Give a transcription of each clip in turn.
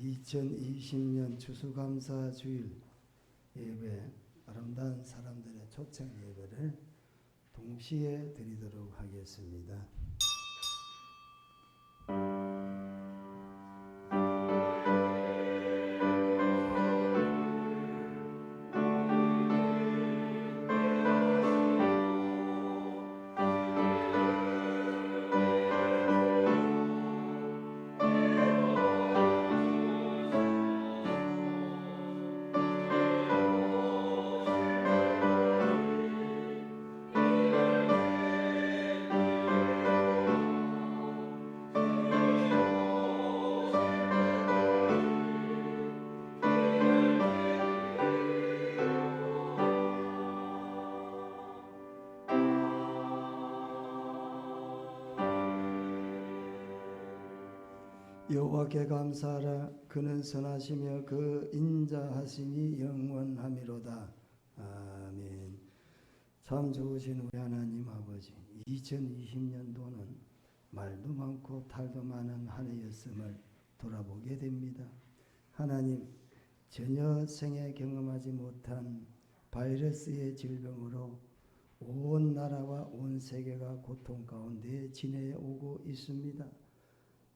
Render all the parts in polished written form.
2020년 추수감사 주일 예배, 아름다운 사람들의 초청 예배를 동시에 드리도록 하겠습니다. 여호와께 감사하라. 그는 선하시며 그 인자하심이 영원하미로다. 아멘. 참 좋으신 우리 하나님 아버지, 2020년도는 말도 많고 탈도 많은 한 해였음을 돌아보게 됩니다. 하나님, 전혀 생애 경험하지 못한 바이러스의 질병으로 온 나라와 온 세계가 고통 가운데 지내오고 있습니다.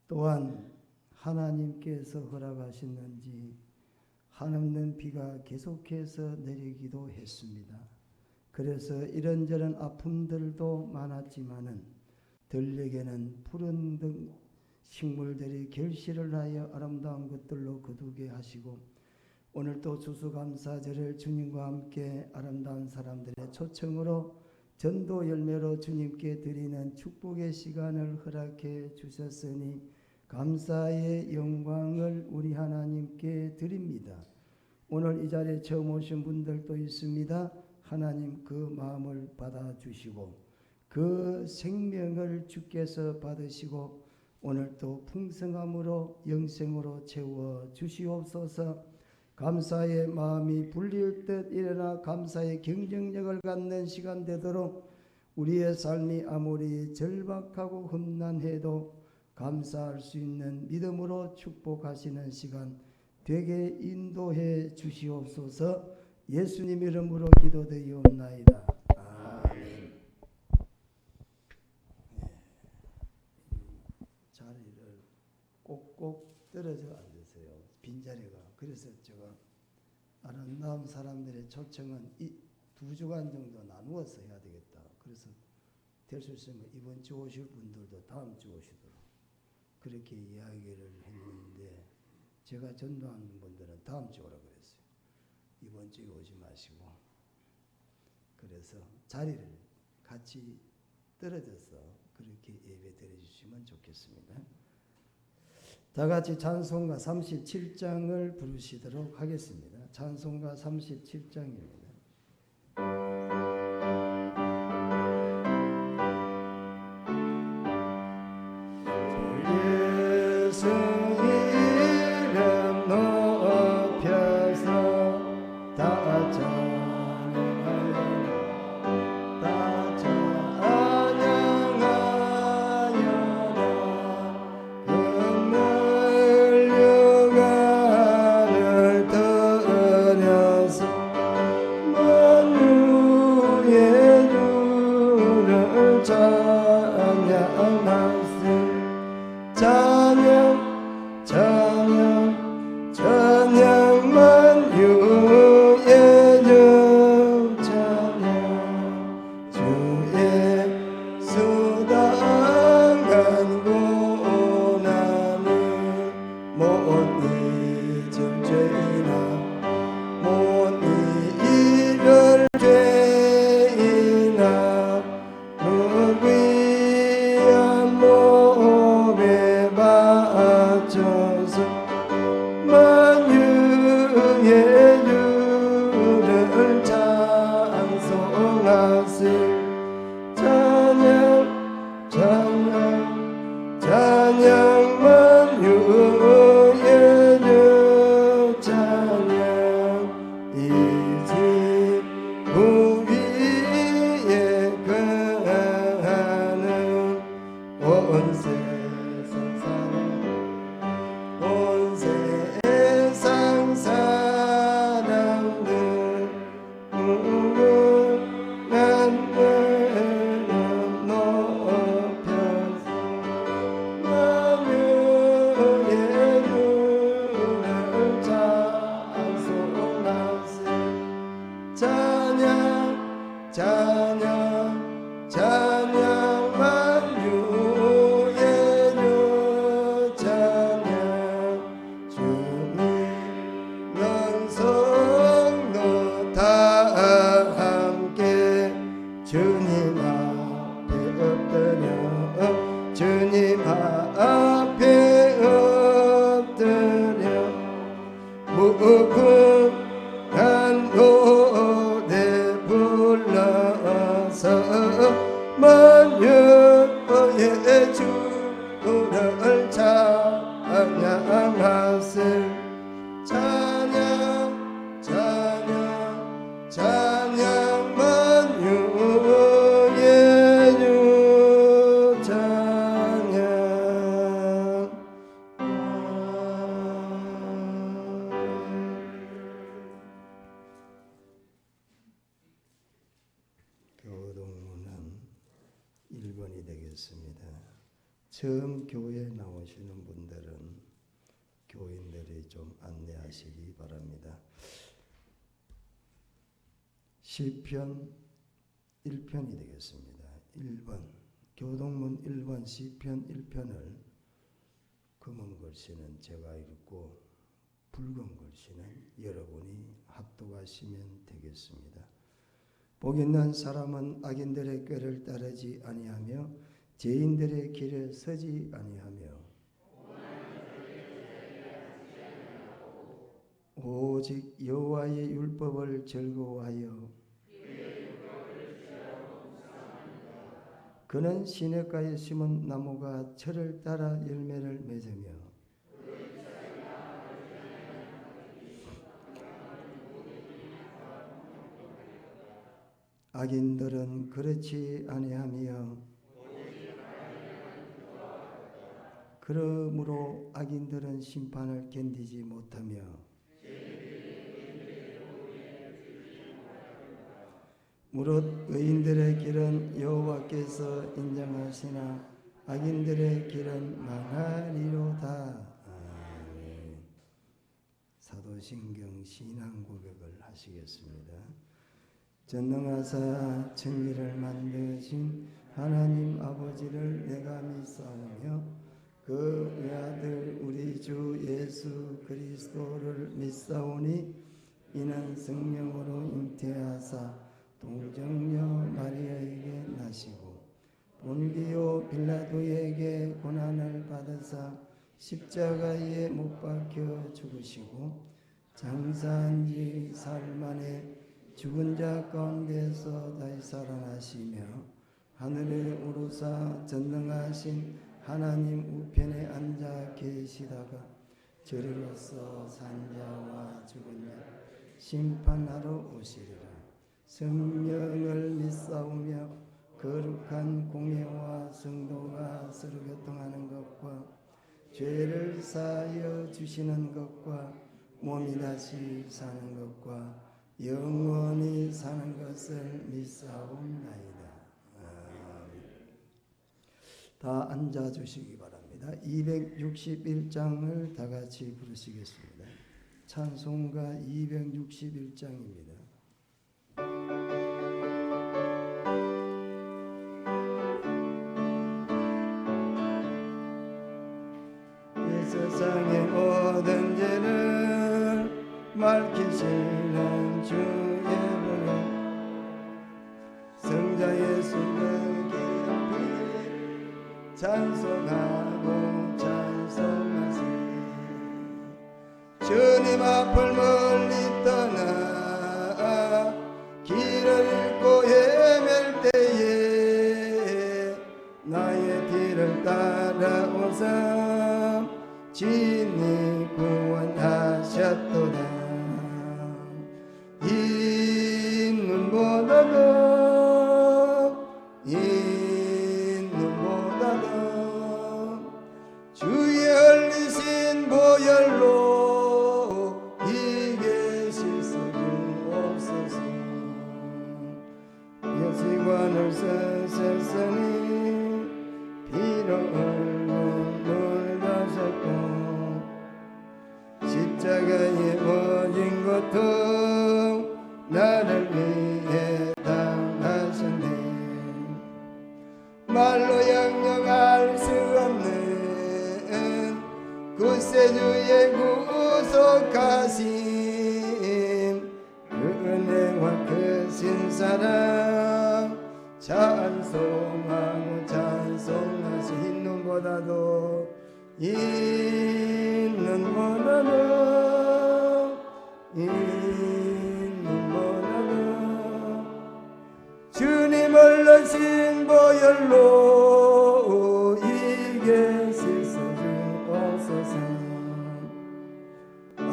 또한 하나님께서 허락하셨는지 한없는 비가 계속해서 내리기도 했습니다. 그래서 이런저런 아픔들도 많았지만은 들에게는 푸른 등 식물들이 결실을 하여 아름다운 것들로 거두게 하시고, 오늘 또 추수감사절을 주님과 함께 아름다운 사람들의 초청으로 전도 열매로 주님께 드리는 축복의 시간을 허락해 주셨으니 감사의 영광을 우리 하나님께 드립니다. 오늘 이 자리에 처음 오신 분들도 있습니다. 하나님 그 마음을 받아주시고 그 생명을 주께서 받으시고 오늘 또 풍성함으로 영생으로 채워 주시옵소서. 감사의 마음이 불릴 듯 일어나 감사의 경쟁력을 갖는 시간 되도록 우리의 삶이 아무리 절박하고 험난해도 감사할 수 있는 믿음으로 축복하시는 시간 되게 인도해 주시옵소서. 예수님 이름으로 기도드리옵나이다. 아멘. 자리를 꼭꼭 떨어져 앉으세요. 빈자리가. 그래서 제가 아름다운 사람들의 초청은 이 2주간 정도 나누어서 해야 되겠다. 그래서 될 수 있으면 이번 주 오실 분들도 다음 주 오시도록 그렇게 이야기를 했는데, 제가 전도하는 분들은 다음 주 오라 그랬어요. 이번 주에 오지 마시고. 그래서 자리를 같이 떨어져서 그렇게 예배 드려주시면 좋겠습니다. 다 같이 찬송가 37장을 부르시도록 하겠습니다. 찬송가 37장입니다. 온 세상 사람 온 부흥한 노래 불러서 만유의 주를 찬양하세. 찬양 찬양 찬양 만유의 주 찬양. 교동문은 1번이 되겠습니다. 처음 교회에 나오시는 분들은 교인들이 좀 안내하시기 바랍니다. 시편 1편이 되겠습니다. 1번 교동문 1번 시편 1편을 검은 글씨는 제가 읽고 붉은 글씨는 여러분이 합독하시면 되겠습니다. 복 있는 사람은 악인들의 꾀를 따르지 아니하며 죄인들의 길에 서지 아니하며 오직 여호와의 율법을 즐거워하여 그는 시냇가에 심은 나무가 철을 따라 열매를 맺으며 악인들은 그렇지 아니하며 그러므로 악인들은 심판을 견디지 못하며 무릇 의인들의 길은 여호와께서 인정하시나 악인들의 길은 망하리로다. 아멘. 사도신경 신앙 고백을 하시겠습니다. 전능하사 천지를 만드신 하나님 아버지를 내가 믿사오며 그 외아들 우리 주 예수 그리스도를 믿사오니 이는 성령으로 잉태하사 동정녀 마리아에게 나시고 본디오 빌라도에게 고난을 받으사 십자가에 못 박혀 죽으시고 장사한 지 사흘 만에 죽은 자 가운데서 다시 살아나시며 하늘에 오르사 전능하신 하나님 우편에 앉아 계시다가 저리로서 산자와 죽은 자 심판하러 오시리라. 성령을 믿사오며 거룩한 공예와 성도가 서로 교통하는 것과 죄를 사하여 주시는 것과 몸이 다시 사는 것과 영원히 사는 것을 믿사옵나이다. 다 앉아주시기 바랍니다. 261장을 다 같이 부르시겠습니다. 찬송가 261장입니다. 이 세상의 모든 죄를 밝히시는 주의 보혈 성자 예수 그 깊이 찬송하고 찬송하세. 주님 앞을 멀리 떠나 길을 잃고 헤맬 때에 나의 뒤를 따라오사 진히 구원하셨도다. 이 눈보다도 주의 흘리신 보혈로 이게 씻어주옵소서. 여시관을 쓰셨으니 피로 얼굴을 가셨고 십자가에 모진 고통 나를 위해 당하셨네. 말로 형용할 수 없는 구세주의 구속하심 그 은혜와 크신 사랑 찬송하고 찬송하신 눈보다도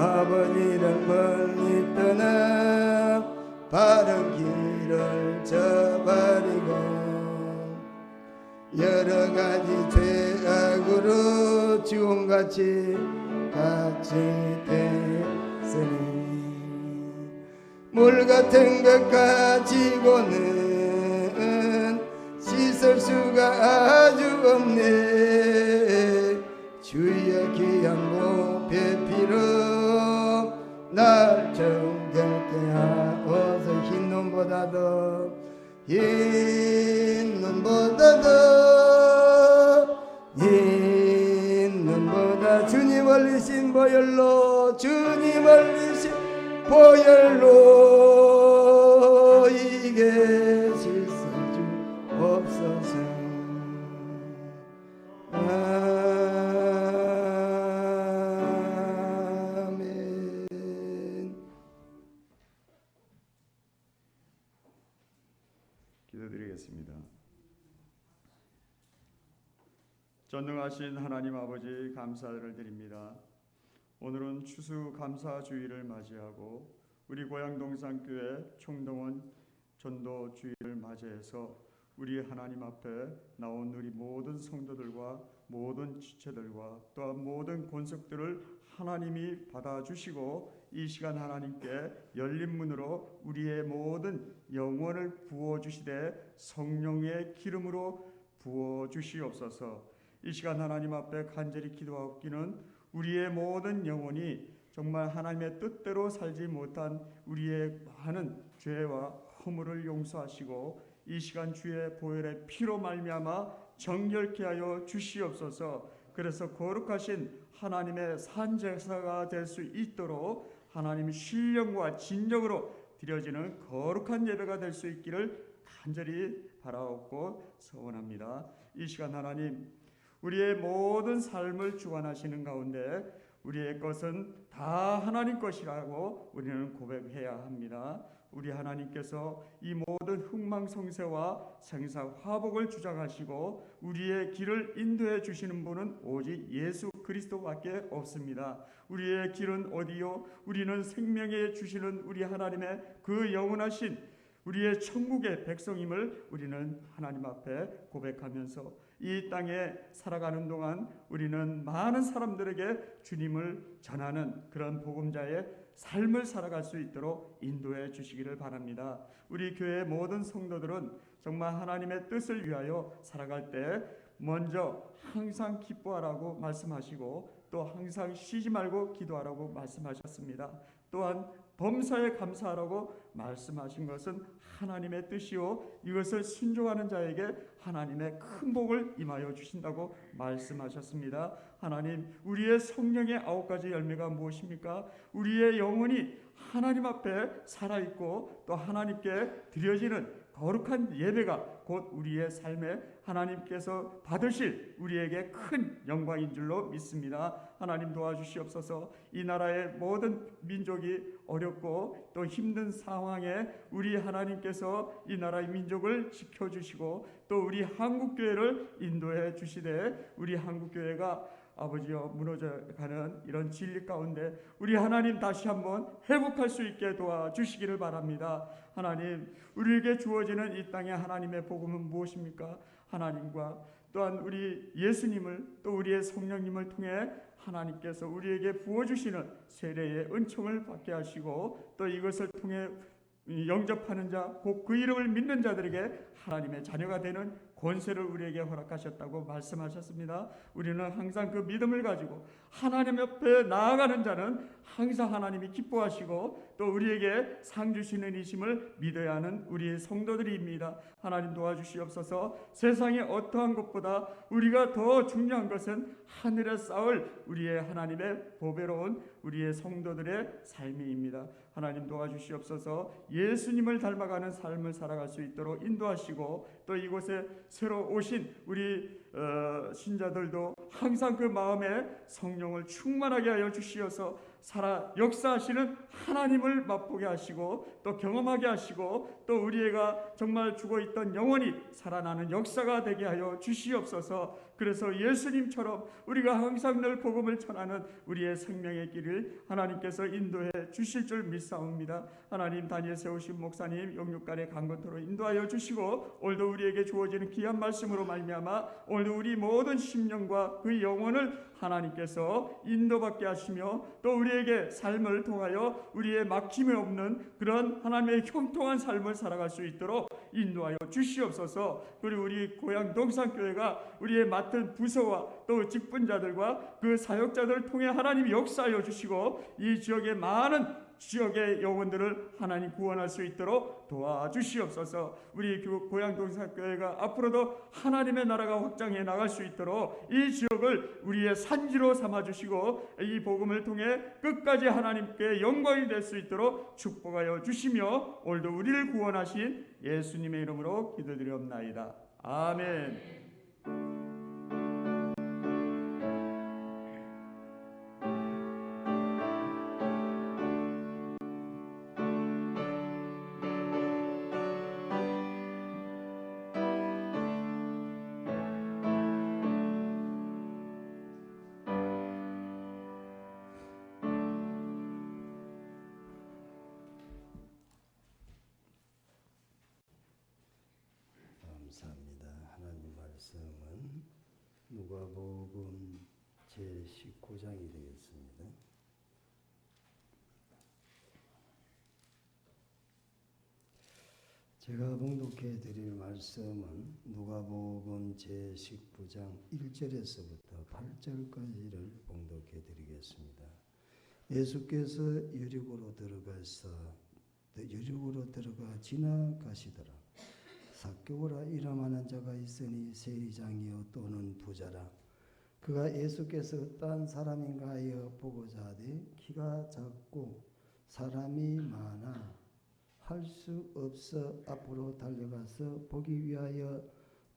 아버지를 멀리 떠나 바른 길을 저버리고 여러 가지 죄악으로 지금같이 됐으니 물 같은 것 가지고는 씻을 수가 아주 없네. 주의 귀한 보배 피로 날 정결케 하옵소서. 흰 눈보다 주님 흘리신 보혈로 이게 씻어주 없어서. 아멘. 기도드리겠습니다. 전능하신 하나님 아버지, 감사를 드립니다. 오늘은 추수감사주의를 맞이하고 우리 고향 동산교회 총동원 전도주의를 맞이해서 우리 하나님 앞에 나온 우리 모든 성도들과 모든 지체들과 또한 모든 권속들을 하나님이 받아주시고 이 시간 하나님께 열린 문으로 우리의 모든 영혼을 부어주시되 성령의 기름으로 부어주시옵소서. 이 시간 하나님 앞에 간절히 기도하옵기는 우리의 모든 영혼이 정말 하나님의 뜻대로 살지 못한 우리의 많은 죄와 허물을 용서하시고 이 시간 주의 보혈의 피로 말미암아 정결케 하여 주시옵소서. 그래서 거룩하신 하나님의 산제사가 될 수 있도록 하나님의 신령과 진정으로 드려지는 거룩한 예배가 될 수 있기를 간절히 바라옵고 소원합니다. 이 시간 하나님, 우리의 모든 삶을 주관하시는 가운데 우리의 것은 다 하나님 것이라고 우리는 고백해야 합니다. 우리 하나님께서 이 모든 흥망성쇠와 생사화복을 주장하시고 우리의 길을 인도해 주시는 분은 오직 예수 그리스도밖에 없습니다. 우리의 길은 어디요? 우리는 생명에 주시는 우리 하나님의 그 영원하신 우리의 천국의 백성임을 우리는 하나님 앞에 고백하면서 이 땅에 살아가는 동안 우리는 많은 사람들에게 주님을 전하는 그런 복음자의 삶을 살아갈 수 있도록 인도해 주시기를 바랍니다. 우리 교회의 모든 성도들은 정말 하나님의 뜻을 위하여 살아갈 때 먼저 항상 기뻐하라고 말씀하시고 또 항상 쉬지 말고 기도하라고 말씀하셨습니다. 또한 범사에 감사하라고 말씀하신 것은 하나님의 뜻이요 이것을 순종하는 자에게 하나님의 큰 복을 임하여 주신다고 말씀하셨습니다. 하나님, 우리의 성령의 9가지 열매가 무엇입니까? 우리의 영혼이 하나님 앞에 살아있고 또 하나님께 드려지는 거룩한 예배가 곧 우리의 삶에 하나님께서 받으실 우리에게 큰 영광인 줄로 믿습니다. 하나님 도와주시옵소서. 이 나라의 모든 민족이 어렵고 또 힘든 상황에 우리 하나님께서 이 나라의 민족을 지켜주시고 또 우리 한국교회를 인도해 주시되 우리 한국교회가 아버지여 무너져가는 이런 진리 가운데 우리 하나님 다시 한번 회복할 수 있게 도와주시기를 바랍니다. 하나님, 우리에게 주어지는 이 땅의 하나님의 복음은 무엇입니까? 하나님과 또한 우리 예수님을 또 우리의 성령님을 통해 하나님께서 우리에게 부어주시는 세례의 은총을 받게 하시고 또 이것을 통해 영접하는 자, 곧 그 이름을 믿는 자들에게 하나님의 자녀가 되는 권세를 우리에게 허락하셨다고 말씀하셨습니다. 우리는 항상 그 믿음을 가지고 하나님 옆에 나아가는 자는 항상 하나님이 기뻐하시고 또 우리에게 상 주시는 이심을 믿어야 하는 우리의 성도들입니다. 하나님 도와주시옵소서. 세상의 어떠한 것보다 우리가 더 중요한 것은 하늘에 쌓을 우리의 하나님의 보배로운 우리의 성도들의 삶입니다. 하나님 도와주시옵소서. 예수님을 닮아가는 삶을 살아갈 수 있도록 인도하시고 또 이곳에 새로 오신 우리 신자들도 항상 그 마음에 성령을 충만하게 하여 주시어서 살아 역사하시는 하나님을 맛보게 하시고 또 경험하게 하시고 또 우리가 정말 죽어있던 영혼이 살아나는 역사가 되게 하여 주시옵소서. 그래서 예수님처럼 우리가 항상 늘 복음을 전하는 우리의 생명의 길을 하나님께서 인도해 주실 줄 믿사옵니다. 하나님, 단위에 세우신 목사님 영육간의 강건토로 인도하여 주시고 오늘도 우리에게 주어지는 귀한 말씀으로 말미암아 오늘도 우리 모든 심령과 그 영혼을 하나님께서 인도받게 하시며 또 우리에게 삶을 통하여 우리의 막힘이 없는 그런 하나님의 형통한 삶을 살아갈 수 있도록 인도하여 주시옵소서. 그리고 우리 고향 동산교회가 우리의 맡은 부서와 또 직분자들과 그 사역자들을 통해 하나님이 역사하여 주시고 이 지역의 많은 지역의 영혼들을 하나님 구원할 수 있도록 도와주시옵소서. 우리 고향 동산교회가 앞으로도 하나님의 나라가 확장해 나갈 수 있도록 이 지역을 우리의 산지로 삼아주시고 이 복음을 통해 끝까지 하나님께 영광이 될 수 있도록 축복하여 주시며 오늘도 우리를 구원하신 예수님의 이름으로 기도드리옵나이다. 아멘. 감사합니다. 하나님 말씀은 누가복음 제19장이 되겠습니다. 제가 봉독해 드릴 말씀은 누가복음 제19장 1절에서부터 8절까지를 봉독해 드리겠습니다. 예수께서 여리고로 들어가 지나가시더라. 삭개오라 이름하는 자가 있으니 세리장이요 또는 부자라. 그가 예수께서 어떠한 사람인가 하여 보고자 하되 키가 작고 사람이 많아 할 수 없어 앞으로 달려가서 보기 위하여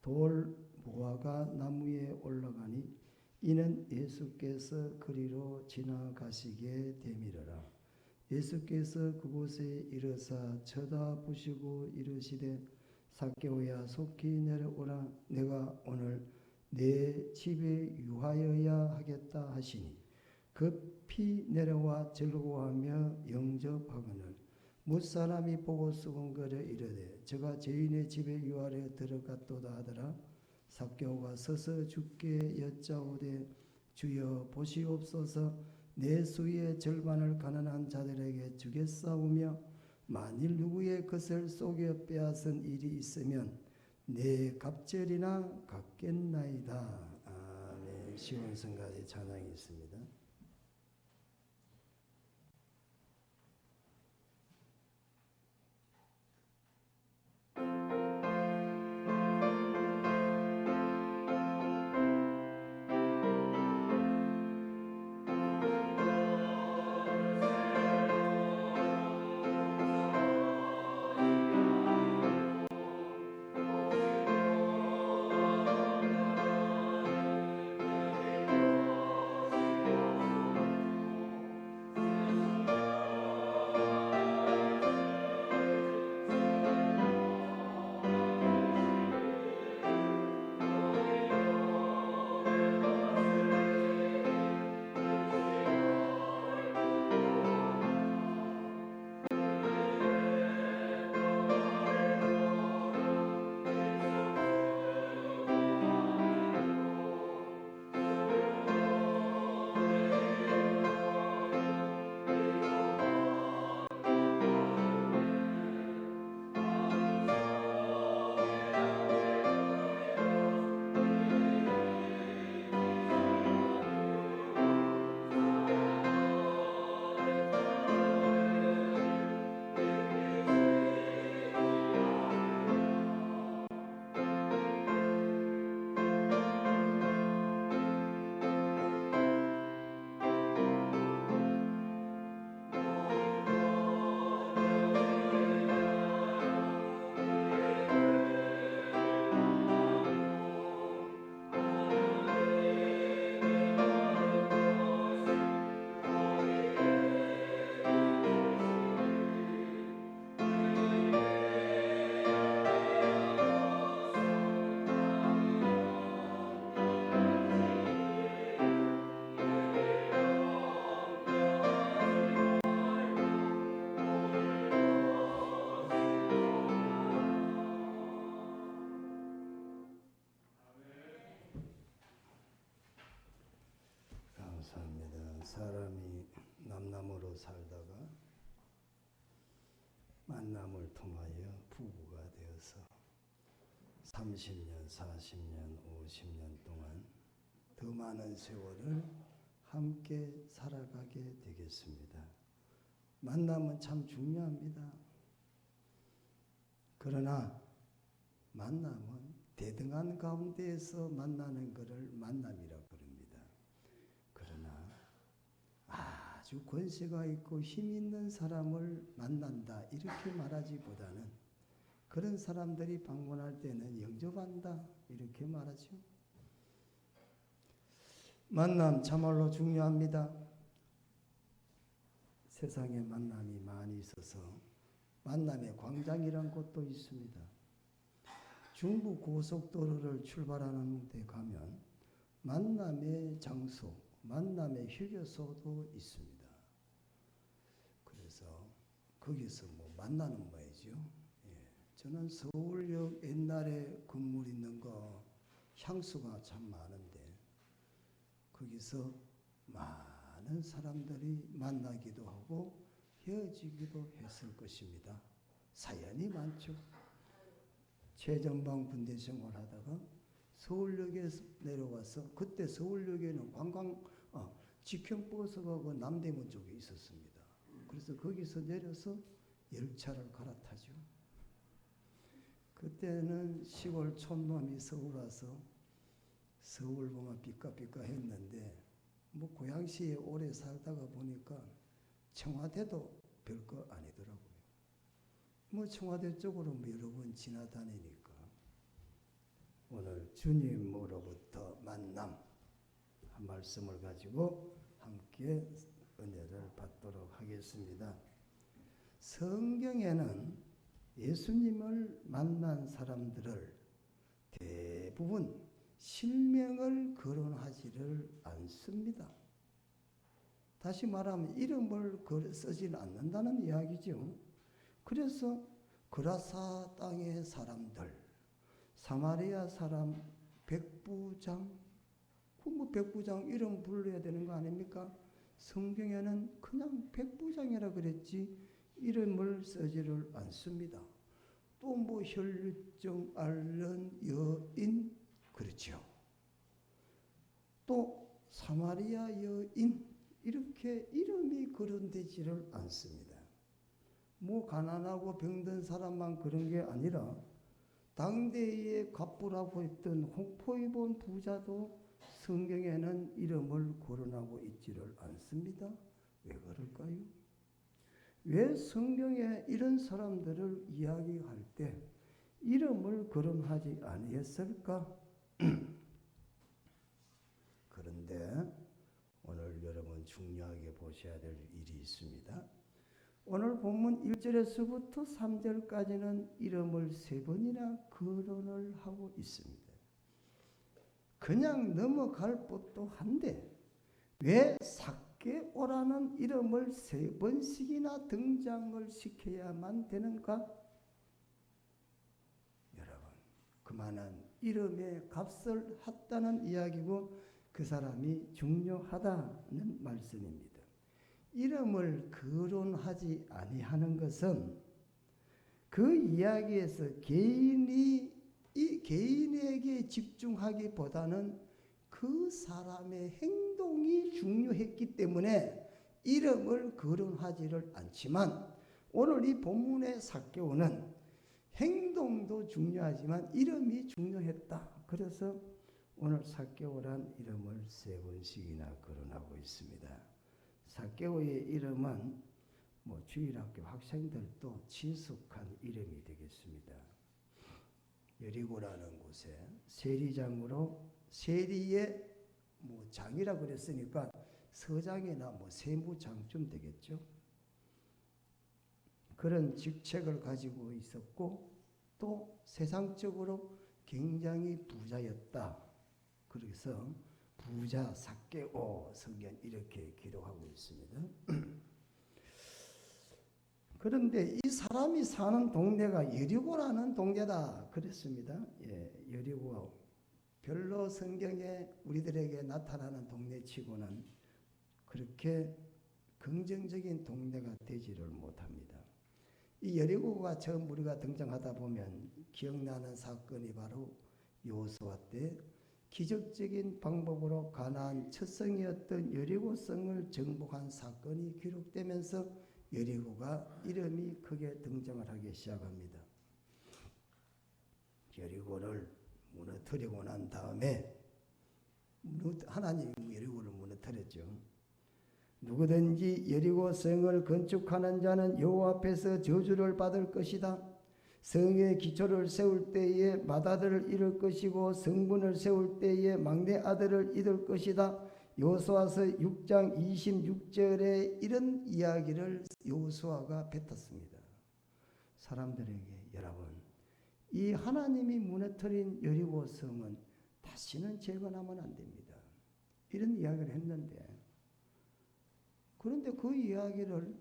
돌 모아가 나무에 올라가니 이는 예수께서 그리로 지나가시게 되밀어라. 예수께서 그곳에 이르사 쳐다보시고 이르시되 삭개오야 속히 내려오라. 내가 오늘 내 집에 유하여야 하겠다 하시니 급히 내려와 즐거워하며 영접하거늘 무사람이 보고 수군거려 이르되 저가 죄인의 집에 유하려 들어갔도다 하더라. 삭개오가 서서 주께 여짜오되 주여 보시옵소서 내 수의 절반을 가난한 자들에게 주겠사오며 만일 누구의 것을 속여 빼앗은 일이 있으면 내 갑절이나 갚겠나이다. 아멘. 시온성가의 찬양이 있습니다. 만남으로 살다가 만남을 통하여 부부가 되어서 30년, 40년, 50년 동안 더 많은 세월을 함께 살아가게 되겠습니다. 만남은 참 중요합니다. 그러나 만남은 대등한 가운데에서 만나는 것을 만남이라고 부릅니다. 그러나 아주 권세가 있고 힘 있는 사람을 만난다 이렇게 말하지보다는 그런 사람들이 방문할 때는 영접한다 이렇게 말하죠. 만남 참말로 중요합니다. 세상에 만남이 많이 있어서 만남의 광장이란 곳도 있습니다. 중부 고속도로를 출발하는 데 가면 만남의 장소, 만남의 휴게소도 있습니다. 그래서 거기서 뭐 만나는 거이죠. 저는 서울역 옛날에 건물 있는 거 향수가 참 많은데 거기서 많은 사람들이 만나기도 하고 헤어지기도 했을 것입니다. 사연이 많죠. 최전방 군대 생활하다가 서울역에서 내려와서 그때 서울역에는 직행버스가 그 남대문 쪽에 있었습니다. 그래서 거기서 내려서 열차를 갈아타죠. 그때는 시골 촌놈이 서울 와서 서울 보면 삐까삐까 했는데 뭐 고양시에 오래 살다가 보니까 청와대도 별거 아니더라고요. 뭐 청와대 쪽으로 뭐 여러 번 지나다니니까 오늘 주님으로부터 만남 한 말씀을 가지고 함께 은혜를 받도록 하겠습니다. 성경에는 예수님을 만난 사람들을 대부분 실명을 거론하지를 않습니다. 다시 말하면 이름을 쓰지는 않는다는 이야기죠. 그래서 그라사 땅의 사람들, 사마리아 사람, 백부장, 뭐 백부장 이름 불러야 되는 거 아닙니까? 성경에는 그냥 백부장이라 그랬지 이름을 쓰지를 않습니다. 또 뭐 혈류증 앓는 여인 그렇죠. 또 사마리아 여인 이렇게 이름이 거론되지를 않습니다. 뭐 가난하고 병든 사람만 그런 게 아니라 당대에 갑부라고 했던 홍포 입은 부자도 성경에는 이름을 거론하고 있지를 않습니다. 왜 그럴까요? 왜 성경에 이런 사람들을 이야기할 때 이름을 거론하지 아니했을까? 그런데 오늘 여러분 중요하게 보셔야 될 일이 있습니다. 오늘 본문 1절에서부터 3절까지는 이름을 3번이나 거론을 하고 있습니다. 그냥 넘어갈 법도 한데 왜 삭개오라는 이름을 3번씩이나 등장을 시켜야만 되는가? 여러분, 그만한 이름의 값을 했다는 이야기고 그 사람이 중요하다는 말씀입니다. 이름을 거론하지 아니하는 것은 그 이야기에서 개인에게 집중하기보다는 그 사람의 행동이 중요했기 때문에 이름을 거론하지를 않지만 오늘 이 본문의 삭개오는 행동도 중요하지만 이름이 중요했다. 그래서 오늘 삭개오란 이름을 3번씩이나 거론하고 있습니다. 삭개오의 이름은 뭐 주일학교 학생들도 친숙한 이름이 되겠습니다. 여리고라는 곳에 세리장으로 세리의 뭐 장이라 그랬으니까 서장이나 뭐 세무장쯤 되겠죠. 그런 직책을 가지고 있었고 또 세상적으로 굉장히 부자였다. 그래서 부자 삭개오 성경 이렇게 기록하고 있습니다. 그런데 이 사람이 사는 동네가 여리고라는 동네다 그랬습니다. 여리고 별로 성경에 우리들에게 나타나는 동네치고는 그렇게 긍정적인 동네가 되지를 못합니다. 이 여리고가 처음 우리가 등장하다 보면 기억나는 사건이 바로 여호수아 때 기적적인 방법으로 가나안 첫 성이었던 여리고성을 정복한 사건이 기록되면서 여리고가 이름이 크게 등장을 하기 시작합니다. 여리고를 무너뜨리고 난 다음에 하나님이 여리고를 무너뜨렸죠. 누구든지 여리고 성을 건축하는 자는 여호와 앞에서 저주를 받을 것이다. 성의 기초를 세울 때에 맏아들을 잃을 것이고 성문을 세울 때에 막내 아들을 잃을 것이다. 여호수아서 6장 26절에 이런 이야기를 여호수아가 뱉었습니다. 사람들에게 여러분, 이 하나님이 무너뜨린 여리고 성은 다시는 재건하면 안 됩니다. 이런 이야기를 했는데, 그런데 그 이야기를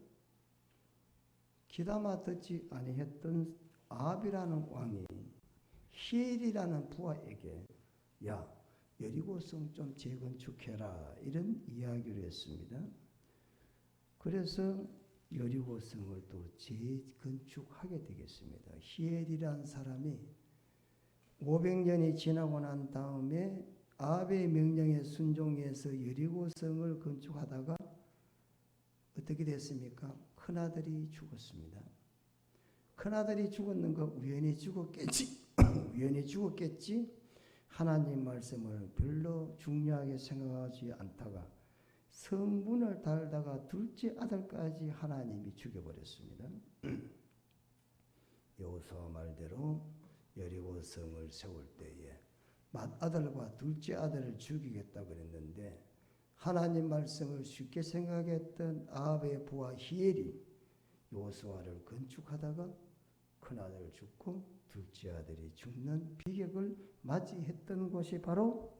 귀담아 듣지 아니했던 아합이라는 왕이 히엘이라는 부하에게 야, 여리고성 좀 재건축해라 이런 이야기를 했습니다. 그래서 여리고성을 또 재건축하게 되겠습니다. 히엘이라는 사람이 500년이 지나고 난 다음에 아합의 명령에 순종해서 여리고성을 건축하다가 어떻게 됐습니까? 큰아들이 죽었습니다. 큰아들이 죽었는 거 우연히 죽었겠지. 우연히 죽었겠지. 하나님 말씀을 별로 중요하게 생각하지 않다가 성문을 달다가 둘째 아들까지 하나님이 죽여버렸습니다. 여호수아 말대로 여리고성을 세울 때에 맏아들과 둘째 아들을 죽이겠다고 그랬는데 하나님 말씀을 쉽게 생각했던 아합의 부하 히엘이 여호수아를 건축하다가 큰아들 죽고 둘째 아들이 죽는 비극을 맞이했던 곳이 바로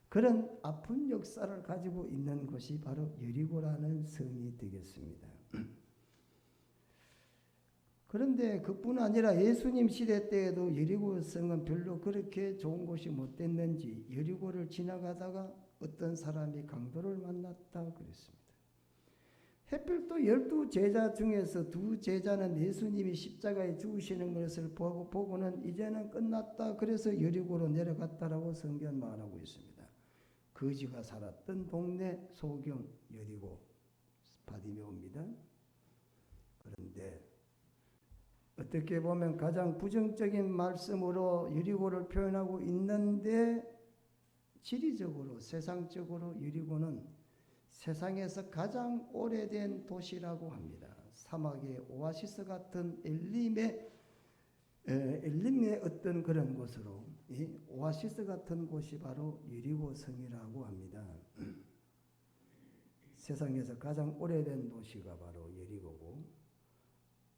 그런 아픈 역사를 가지고 있는 곳이 바로 여리고라는 성이 되겠습니다. 그런데 그뿐 아니라 예수님 시대 때에도 여리고 성은 별로 그렇게 좋은 곳이 못 됐는지 여리고를 지나가다가 어떤 사람이 강도를 만났다 그랬습니다. 하필 또 12제자 중에서 2제자는 예수님이 십자가에 죽으시는 것을 보고는 이제는 끝났다. 그래서 여리고로 내려갔다라고 성경 말하고 있습니다. 거지가 살았던 동네 소경 여리고 바디메오입니다. 그런데 어떻게 보면 가장 부정적인 말씀으로 여리고를 표현하고 있는데 지리적으로 세상적으로 여리고는 세상에서 가장 오래된 도시라고 합니다. 사막의 오아시스 같은 엘림의 어떤 그런 곳으로 이 오아시스 같은 곳이 바로 여리고 성이라고 합니다. 세상에서 가장 오래된 도시가 바로 여리고고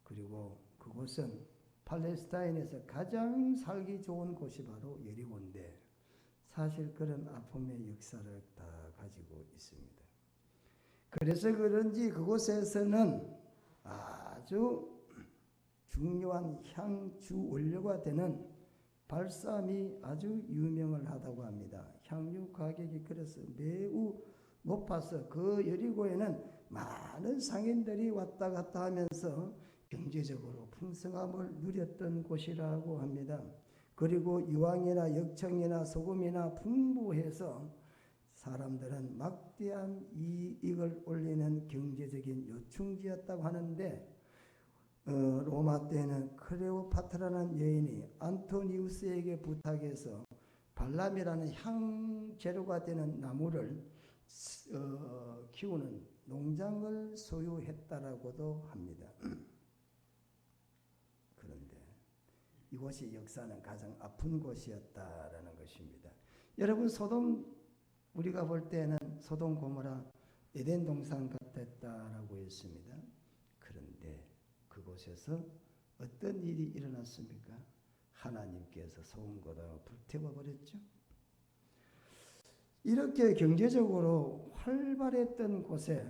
그리고 그곳은 팔레스타인에서 가장 살기 좋은 곳이 바로 여리고인데 사실 그런 아픔의 역사를 다 가지고 있습니다. 그래서 그런지 그곳에서는 아주 중요한 향주 원료가 되는 발삼이 아주 유명을 하다고 합니다. 향유 가격이 그래서 매우 높아서 그 여리고에는 많은 상인들이 왔다 갔다 하면서 경제적으로 풍성함을 누렸던 곳이라고 합니다. 그리고 유황이나 역청이나 소금이나 풍부해서 사람들은 막대한 이익을 올리는 경제적인 요충지였다고 하는데 로마 때는 클레오파트라는 여인이 안토니우스에게 부탁해서 발람이라는 향재료가 되는 나무를 키우는 농장을 소유했다라고도 합니다. 그런데 이곳이 역사는 가장 아픈 곳이었다라는 것입니다. 여러분 소돔 우리가 볼 때는 소돔 고모라 에덴 동산 같았다라고 했습니다. 그런데 그곳에서 어떤 일이 일어났습니까? 하나님께서 소금보다 불태워 버렸죠. 이렇게 경제적으로 활발했던 곳에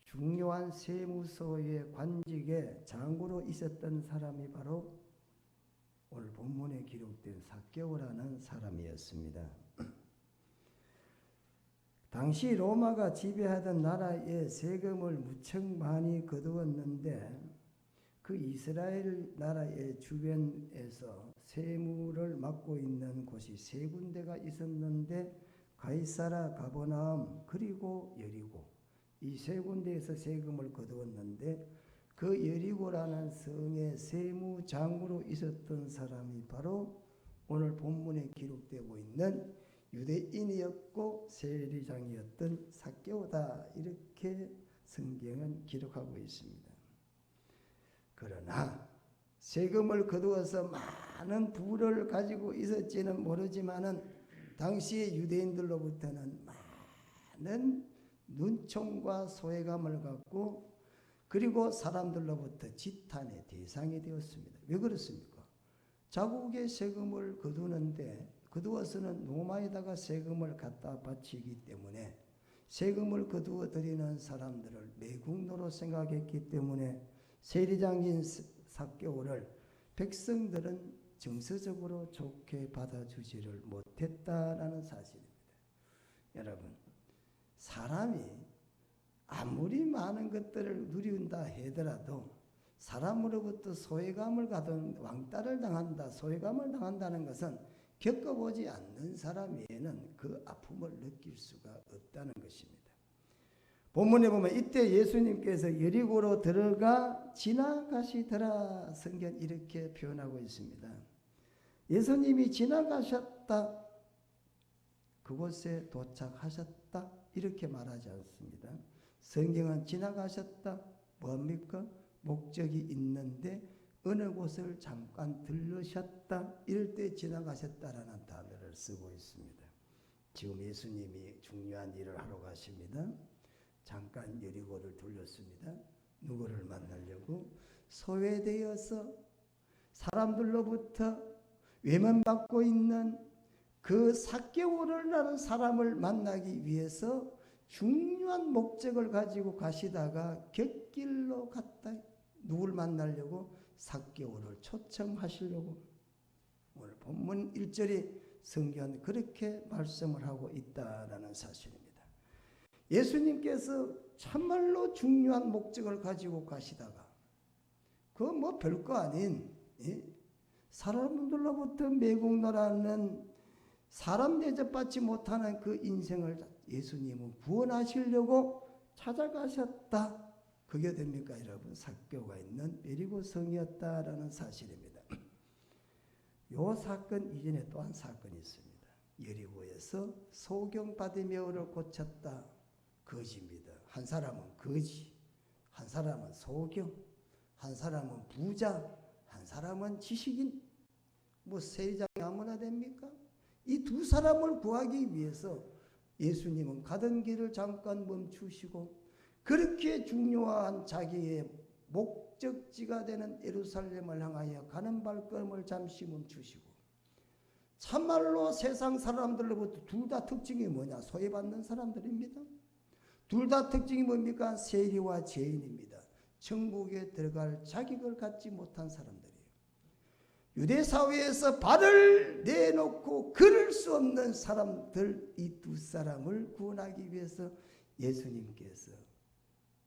중요한 세무서의 관직에 장구로 있었던 사람이 바로 오늘 본문에 기록된 삭개오라는 사람이었습니다. 당시 로마가 지배하던 나라에 세금을 무척 많이 거두었는데 그 이스라엘 나라의 주변에서 세무를 맡고 있는 곳이 세 군데가 있었는데 가이사라, 가버나움 그리고 여리고 이 세 군데에서 세금을 거두었는데 그 여리고라는 성의 세무장으로 있었던 사람이 바로 오늘 본문에 기록되고 있는 유대인이었고 세리장이었던 삭개오다 이렇게 성경은 기록하고 있습니다. 그러나 세금을 거두어서 많은 부를 가지고 있었지는 모르지만은 당시의 유대인들로부터는 많은 눈총과 소외감을 갖고 그리고 사람들로부터 지탄의 대상이 되었습니다. 왜 그렇습니까? 자국의 세금을 거두어서는 로마에다가 세금을 갖다 바치기 때문에 세금을 거두어 드리는 사람들을 매국노로 생각했기 때문에 세리장인 삭개오를 백성들은 정서적으로 좋게 받아주지를 못했다라는 사실입니다. 여러분, 사람이 아무리 많은 것들을 누린다 하더라도 사람으로부터 소외감을 가든 왕따를 당한다, 소외감을 당한다는 것은 겪어보지 않는 사람 외에는 그 아픔을 느낄 수가 없다는 것입니다. 본문에 보면 이때 예수님께서 여리고로 들어가 지나가시더라 성경 이렇게 표현하고 있습니다. 예수님이 지나가셨다, 그곳에 도착하셨다 이렇게 말하지 않습니다. 성경은 지나가셨다 뭐합니까? 목적이 있는데 어느 곳을 잠깐 들르셨다 이럴 때 지나가셨다라는 단어를 쓰고 있습니다. 지금 예수님이 중요한 일을 하러 가십니다. 잠깐 여리고를 들렸습니다. 누구를 만나려고? 소외되어서 사람들로부터 외면받고 있는 그 삭개오라는 사람을 만나기 위해서 중요한 목적을 가지고 가시다가 곁길로 갔다. 누굴 만나려고? 삭개오를 초청하시려고. 오늘 본문 1절이 성경은 그렇게 말씀을 하고 있다라는 사실입니다. 예수님께서 참말로 중요한 목적을 가지고 가시다가 그 뭐 별거 아닌 사람들로부터 매국노라는 사람 대접받지 못하는 그 인생을 예수님은 구원하시려고 찾아가셨다. 그게 됩니까 여러분? 삭개오가 있는 여리고 성이었다라는 사실입니다. 요 사건 이전에 또 한 사건이 있습니다. 여리고에서 소경바디메오를 고쳤다. 거지입니다. 한 사람은 거지, 한 사람은 소경, 한 사람은 부자, 한 사람은 지식인. 뭐 세리장이 아무나 됩니까? 이 두 사람을 구하기 위해서 예수님은 가던 길을 잠깐 멈추시고 그렇게 중요한 자기의 목적지가 되는 예루살렘을 향하여 가는 발걸음을 잠시 멈추시고 참말로 세상 사람들로부터 둘 다 특징이 뭐냐? 소외받는 사람들입니다. 둘 다 특징이 뭡니까? 세리와 죄인입니다. 천국에 들어갈 자격을 갖지 못한 사람들이에요. 유대 사회에서 발을 내놓고 걸을 수 없는 사람들, 이 두 사람을 구원하기 위해서 예수님께서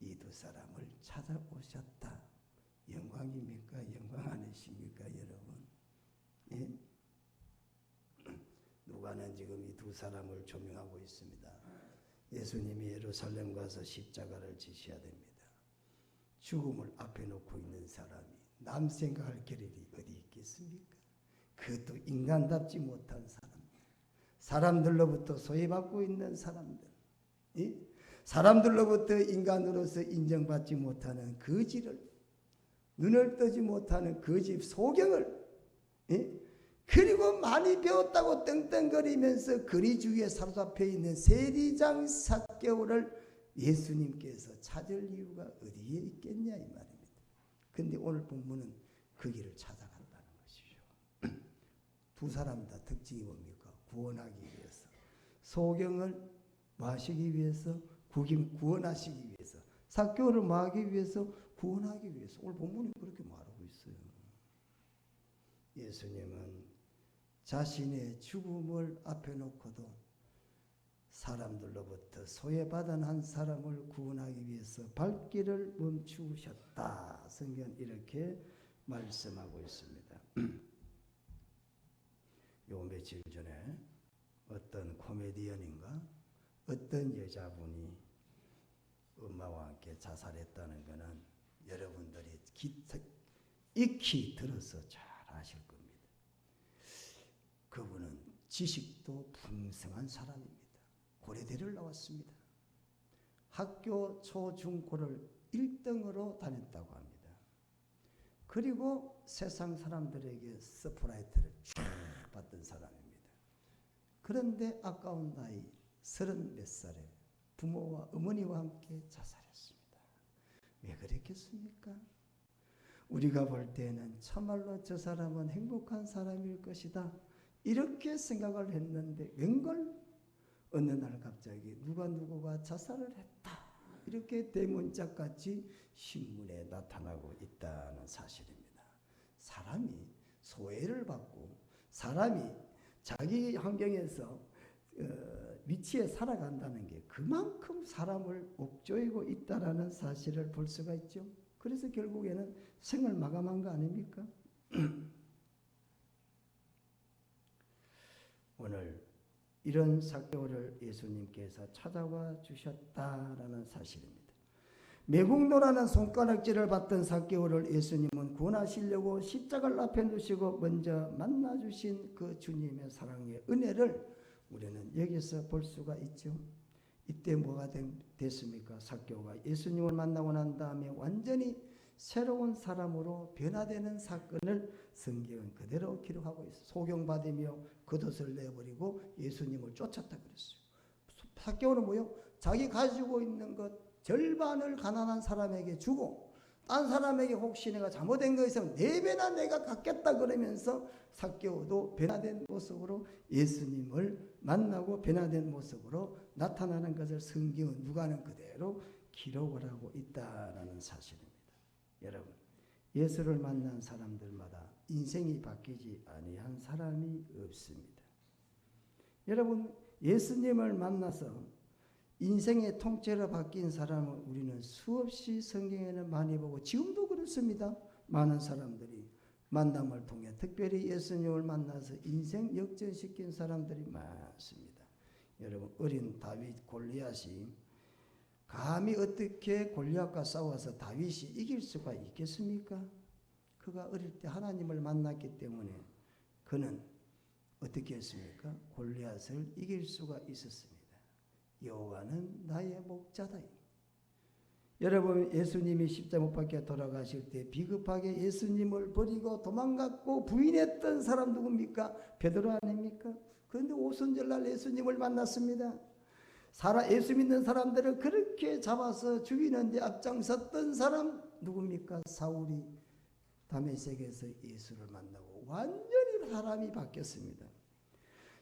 이 두 사람을 찾아오셨다. 영광입니까? 영광 아니십니까, 여러분? 예? 누가는 지금 이 두 사람을 조명하고 있습니다. 예수님이 예루살렘 가서 십자가를 지셔야 됩니다. 죽음을 앞에 놓고 있는 사람이 남 생각할 겨를이 어디 있겠습니까? 그것도 인간답지 못한 사람들로부터 소외받고 있는 사람들, 사람들로부터 인간으로서 인정받지 못하는 거지를, 눈을 뜨지 못하는 거지 소경을, 그리고 많이 배웠다고 떵떵거리면서 거리 주위에 사로잡혀 있는 세리장 삭개오를 예수님께서 찾을 이유가 어디에 있겠냐 이 말입니다. 그런데 오늘 본문은 그 길을 찾아간다는 것이죠. 두 사람 다 특징이 뭡니까? 구원하기 위해서. 소경을 마시기 위해서, 구원하시기 위해서. 삭개오를 마하기 위해서, 구원하기 위해서. 오늘 본문이 그렇게 말하고 있어요. 예수님은 자신의 죽음을 앞에 놓고도 사람들로부터 소외받은 한 사람을 구원하기 위해서 발길을 멈추셨다. 성경 이렇게 말씀하고 있습니다. 요 며칠 전에 어떤 코미디언인가 어떤 여자분이 엄마와 함께 자살했다는 것은 여러분들이 익히 들어서 잘 아실 겁니다. 그분은 지식도 풍성한 사람입니다. 고려대를 나왔습니다. 학교 초중고를 1등으로 다녔다고 합니다. 그리고 세상 사람들에게 스포라이트를 쫙 받던 사람입니다. 그런데 아까운 나이 30몇 살에 부모와 어머니와 함께 자살했습니다. 왜 그랬겠습니까? 우리가 볼 때는 참말로 저 사람은 행복한 사람일 것이다 이렇게 생각을 했는데 웬걸 어느 날 갑자기 누구가 자살을 했다 이렇게 대문짝같이 신문에 나타나고 있다는 사실입니다. 사람이 소외를 받고 사람이 자기 환경에서 위치에 살아간다는 게 그만큼 사람을 옥죄이고 있다라는 사실을 볼 수가 있죠. 그래서 결국에는 생을 마감한 거 아닙니까? 오늘 이런 삭개오를 예수님께서 찾아와 주셨다라는 사실입니다. 매국노라는 손가락질을 받던 삭개오를 예수님은 구원하시려고 십자가를 앞에 두시고 먼저 만나주신 그 주님의 사랑의 은혜를 우리는 여기서 볼 수가 있죠. 이때 뭐가 됐습니까? 삭개오가 예수님을 만나고 난 다음에 완전히 새로운 사람으로 변화되는 사건을 성경은 그대로 기록하고 있어요. 소경받으며 겉옷을 내버리고 예수님을 쫓았다 그랬어요. 삭개오는 뭐요? 자기 가지고 있는 것 절반을 가난한 사람에게 주고 딴 사람에게 혹시 내가 잘못된 거 있으면 4배나 내가 갚겠다 그러면서 삭개오도 변화된 모습으로 예수님을 만나고 변화된 모습으로 나타나는 것을 성경은 누가는 그대로 기록을 하고 있다라는 사실입니다. 여러분, 예수를 만난 사람들마다 인생이 바뀌지 아니한 사람이 없습니다. 여러분, 예수님을 만나서 인생의 통째로 바뀐 사람을 우리는 수없이 성경에는 많이 보고 지금도 그렇습니다. 많은 사람들이 만남을 통해 특별히 예수님을 만나서 인생 역전시킨 사람들이 많습니다. 여러분, 어린 다윗 골리앗이 감히 어떻게 골리앗과 싸워서 다윗이 이길 수가 있겠습니까? 그가 어릴 때 하나님을 만났기 때문에 그는 어떻게 했습니까? 골리앗을 이길 수가 있었습니다. 여호와는 나의 목자다. 여러분, 예수님이 십자가 못 박혀 돌아가실 때 비겁하게 예수님을 버리고 도망갔고 부인했던 사람 누굽니까? 베드로 아닙니까? 그런데 오순절날 예수님을 만났습니다. 예수 믿는 사람들을 그렇게 잡아서 죽이는데 앞장섰던 사람 누굽니까? 사울이 다메섹에서 예수를 만나고 완전히 사람이 바뀌었습니다.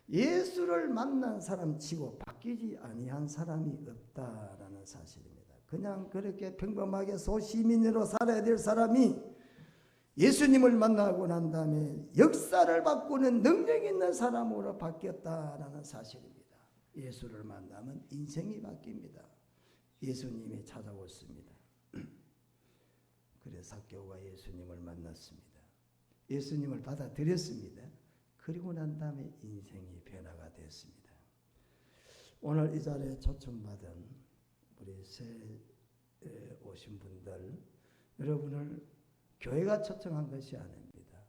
예수를 만난 사람 치고 바뀌지 아니한 사람이 없다라는 사실입니다. 그냥 그렇게 평범하게 소시민으로 살아야 될 사람이 예수님을 만나고 난 다음에 역사를 바꾸는 능력 있는 사람으로 바뀌었다라는 사실입니다. 예수를 만나면 인생이 바뀝니다. 예수님이 찾아왔습니다. 그래서 삭개오가 예수님을 만났습니다. 예수님을 받아들였습니다. 그리고 난 다음에 인생이 변화가 됐습니다. 오늘 이 자리에 초청받은 우리 새 오신 분들, 여러분을 교회가 초청한 것이 아닙니다.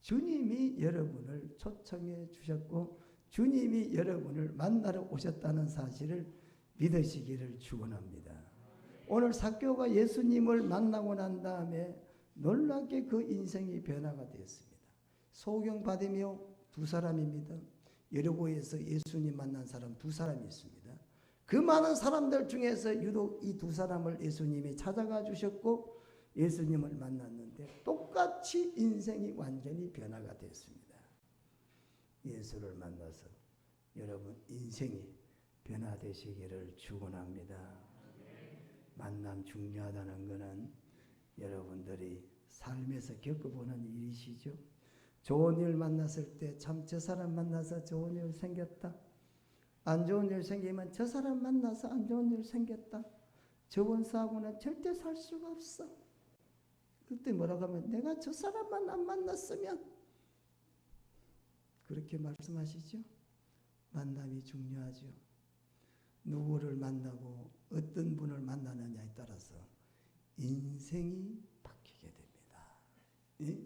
주님이 여러분을 초청해 주셨고 주님이 여러분을 만나러 오셨다는 사실을 믿으시기를 축원합니다. 오늘 삭개오가 예수님을 만나고 난 다음에 놀랍게 그 인생이 변화가 되었습니다. 소경받으며 2사람입니다. 여리고에서 예수님 만난 사람 2사람이 있습니다. 그 많은 사람들 중에서 유독 이 2사람을 예수님이 찾아가 주셨고 예수님을 만났는데 똑같이 인생이 완전히 변화가 됐습니다. 예수를 만나서 여러분 인생이 변화되시기를 축원합니다. 만남 중요하다는 것은 여러분들이 삶에서 겪어보는 일이시죠. 좋은 일 만났을 때 참 저 사람 만나서 좋은 일 생겼다. 안 좋은 일 생기면 저 사람 만나서 안 좋은 일 생겼다. 저 원수하고는 절대 살 수가 없어. 그때 뭐라고 하면 내가 저 사람만 안 만났으면 그렇게 말씀하시죠. 만남이 중요하죠. 누구를 만나고 어떤 분을 만나느냐에 따라서 인생이 바뀌게 됩니다. 예?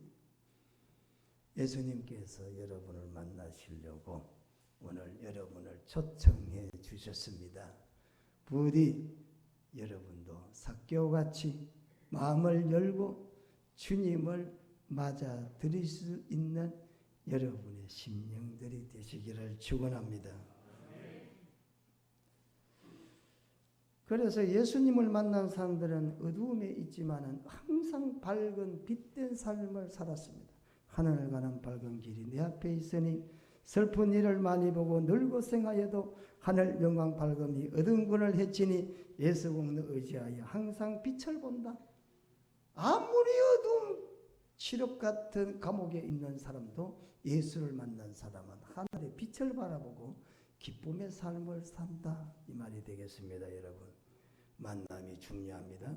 예수님께서 여러분을 만나시려고 오늘 여러분을 초청해 주셨습니다. 부디 여러분도 삭개오같이 마음을 열고 주님을 맞아 들일 수 있는 여러분의 심령들이 되시기를 축원합니다. 그래서 예수님을 만난 사람들은 어두움에 있지만은 항상 밝은 빛된 삶을 살았습니다. 하늘을 가는 밝은 길이 내 앞에 있으니 슬픈 일을 많이 보고 늘 고생하여도 하늘 영광 밝음이 어두운 군을 헤치니 예수 공로 의지하여 항상 빛을 본다. 아무리 어두운 칠흑 같은 감옥에 있는 사람도 예수를 만난 사람은 하늘의 빛을 바라보고 기쁨의 삶을 산다. 이 말이 되겠습니다. 여러분, 만남이 중요합니다.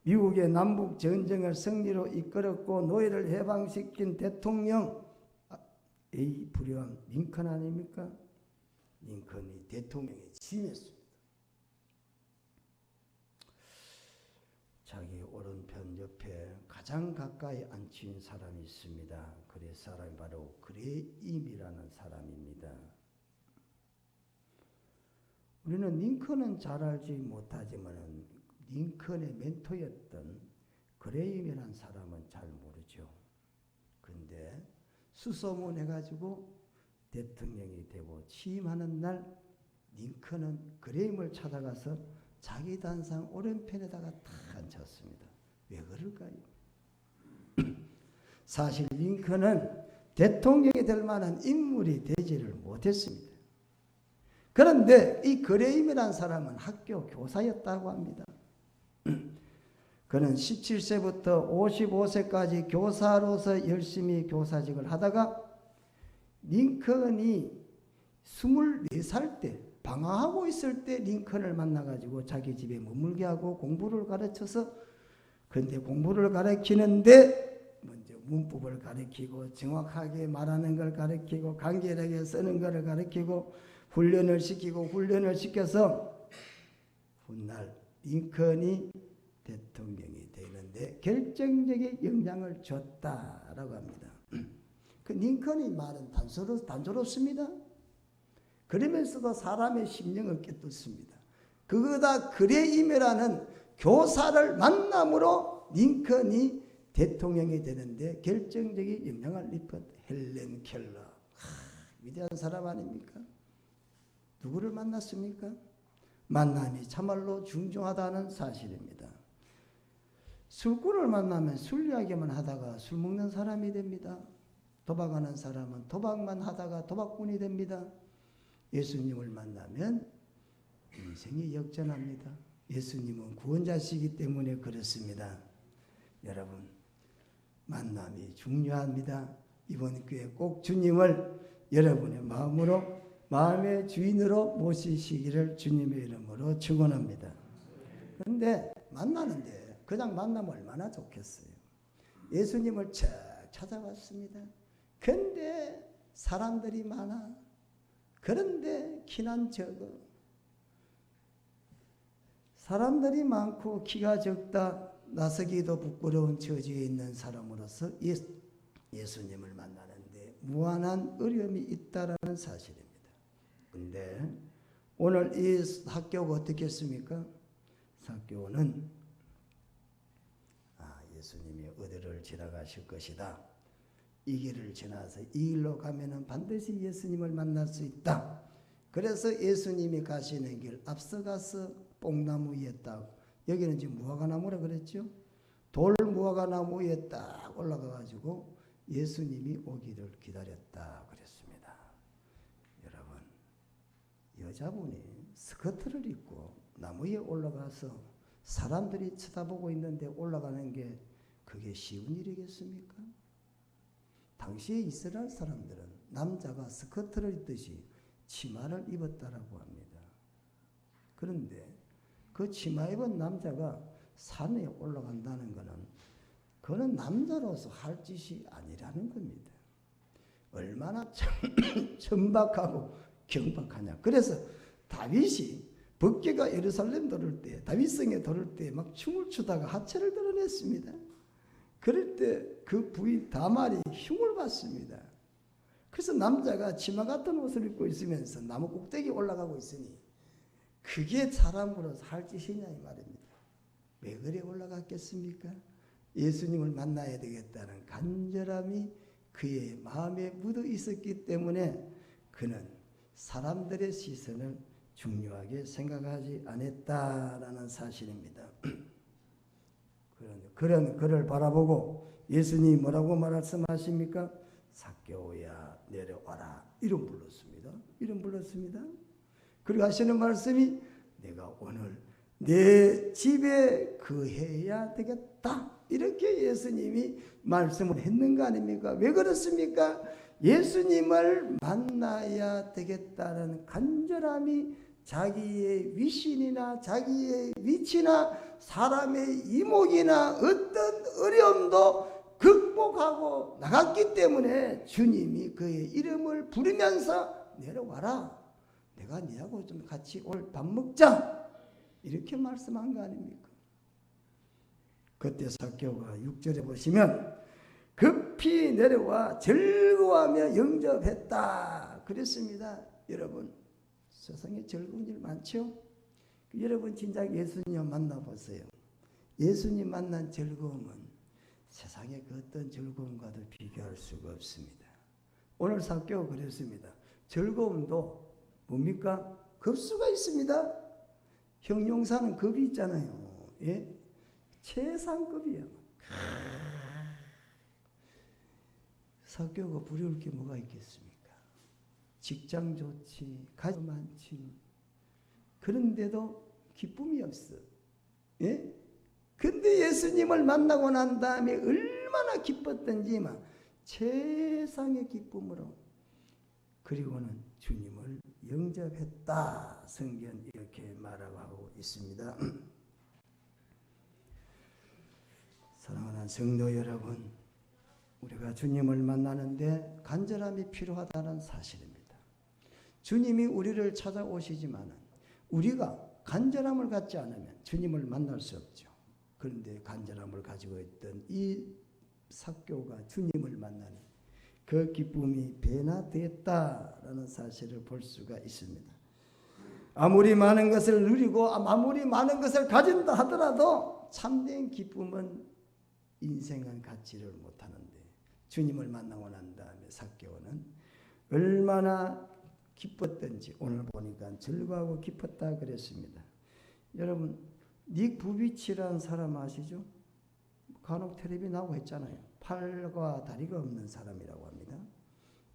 미국의 남북 전쟁을 승리로 이끌었고 노예를 해방시킨 대통령 에이브리엄 링컨 아닙니까? 링컨이 대통령에 취임했습니다. 자기 오른편 옆에 가장 가까이 앉힌 사람이 있습니다. 그 사람이 바로 그레임이라는 사람입니다. 우리는 링컨은 잘 알지 못하지만 링컨의 멘토였던 그레임이라는 사람은 잘 모르죠. 근데 수소문해가지고 대통령이 되고 취임하는 날 링컨은 그레임을 찾아가서 자기 단상 오른편에다가 탁 앉혔습니다. 왜 그럴까요? 사실 링컨은 대통령이 될 만한 인물이 되지를 못했습니다. 그런데 이 그레임이라는 사람은 학교 교사였다고 합니다. 그는 17세부터 55세까지 교사로서 열심히 교사직을 하다가 링컨이 24살 때 방황하고 있을 때 링컨을 만나가지고 자기 집에 머물게 하고 공부를 가르쳐서, 그런데 공부를 가르치는데 먼저 문법을 가르치고 정확하게 말하는 걸 가르치고 간결하게 쓰는 것을 가르치고 훈련을 시켜서 훗날 링컨이 대통령이 되는데 결정적인 영향을 줬다라고 합니다. 그 링컨이 말은 단조롭습니다. 그러면서도 사람의 심령을 깨닫습니다. 그거다 그레임이라는 교사를 만남으로 링컨이 대통령이 되는데 결정적인 영향을 입은 헬렌 켈러. 위대한 사람 아닙니까? 누구를 만났습니까? 만남이 참말로 중요하다는 사실입니다. 술꾼을 만나면 술 이야기만 하다가 술 먹는 사람이 됩니다. 도박하는 사람은 도박만 하다가 도박꾼이 됩니다. 예수님을 만나면 인생이 역전합니다. 예수님은 구원자시기 때문에 그렇습니다. 여러분, 만남이 중요합니다. 이번 기회에 꼭 주님을 여러분의 마음의 주인으로 모시시기를 주님의 이름으로 축원합니다. 그런데 만나는데 그냥 만나면 얼마나 좋겠어요. 예수님을 쫙 찾아왔습니다. 근데 사람들이 많아. 그런데 키는 적어. 사람들이 많고 키가 적다. 나서기도 부끄러운 처지에 있는 사람으로서 예수님을 만나는데 무한한 어려움이 있다라는 사실입니다. 근데 오늘 이 삭개오가 어떻게 했습니까? 삭개오는 예수님이 어디를 지나가실 것이다. 이 길을 지나서 이 길로 가면은 반드시 예수님을 만날 수 있다. 그래서 예수님이 가시는 길 앞서가서 뽕나무 위에 딱, 여기는 지금 무화과나무라 그랬죠. 돌 무화과나무 위에 딱 올라가가지고 예수님이 오기를 기다렸다 그랬습니다. 여러분, 여자분이 스커트를 입고 나무 위에 올라가서 사람들이 쳐다보고 있는데 올라가는 게 그게 쉬운 일이겠습니까? 당시에 이스라엘 사람들은 남자가 스커트를 입듯이 치마를 입었다라고 합니다. 그런데 그 치마 입은 남자가 산에 올라간다는 것은 그는 남자로서 할 짓이 아니라는 겁니다. 얼마나 천박하고 경박하냐. 그래서 다윗이 법궤가 예루살렘 들을 때, 다윗성에 들을 때 막 춤을 추다가 하체를 드러냈습니다. 그럴 때 그 부인 다말이 흉을 받습니다. 그래서 남자가 치마 같은 옷을 입고 있으면서 나무 꼭대기 올라가고 있으니 그게 사람으로서 할 짓이냐 이 말입니다. 왜 그래 올라갔겠습니까? 예수님을 만나야 되겠다는 간절함이 그의 마음에 묻어 있었기 때문에 그는 사람들의 시선을 중요하게 생각하지 않았다라는 사실입니다. 그런 그를 바라보고 예수님이 뭐라고 말씀하십니까? 삭개오야 내려와라. 이름 불렀습니다. 이름 불렀습니다. 그리고 하시는 말씀이 내가 오늘 내 집에 거해야 되겠다. 이렇게 예수님이 말씀을 했는 거 아닙니까? 왜 그렇습니까? 예수님을 만나야 되겠다는 간절함이 자기의 위신이나 자기의 위치나 사람의 이목이나 어떤 어려움도 극복하고 나갔기 때문에 주님이 그의 이름을 부르면서 내려와라. 내가 네하고 좀 같이 올 밥 먹자. 이렇게 말씀한 거 아닙니까? 그때 삭개오가 6절에 보시면 급히 내려와 즐거워하며 영접했다. 그랬습니다. 여러분 세상에 즐거운 일 많죠? 여러분 진작 예수님 만나보세요. 예수님 만난 즐거움은 세상의 그 어떤 즐거움과도 비교할 수가 없습니다. 오늘 삭개오가 그랬습니다. 즐거움도 뭡니까? 급수가 있습니다. 형용사는 급이 있잖아요. 예? 최상급이야. 삭개오가 부러울 게 뭐가 있겠습니까? 직장 좋지, 가족 많지. 그런데도 기쁨이 없어. 예? 근데 예수님을 만나고 난 다음에 얼마나 기뻤던지 막 최상의 기쁨으로 그리고는 주님을 영접했다. 성경 이렇게 말하고 있습니다. 사랑하는 성도 여러분, 우리가 주님을 만나는데 간절함이 필요하다는 사실입니다. 주님이 우리를 찾아오시지만 우리가 간절함을 갖지 않으면 주님을 만날 수 없죠. 그런데 간절함을 가지고 있던 이 삭개오가 주님을 만나니 그 기쁨이 배나 됐다라는 사실을 볼 수가 있습니다. 아무리 많은 것을 누리고 아무리 많은 것을 가진다 하더라도 참된 기쁨은 인생은 갖지를 못하는데 주님을 만나고 난 다음에 삭개오는 얼마나 기뻤던지 오늘 보니까 즐거워하고 기뻤다 그랬습니다. 여러분 닉 부비치라는 사람 아시죠? 간혹 텔레비 나오고 했잖아요. 팔과 다리가 없는 사람이라고 합니다.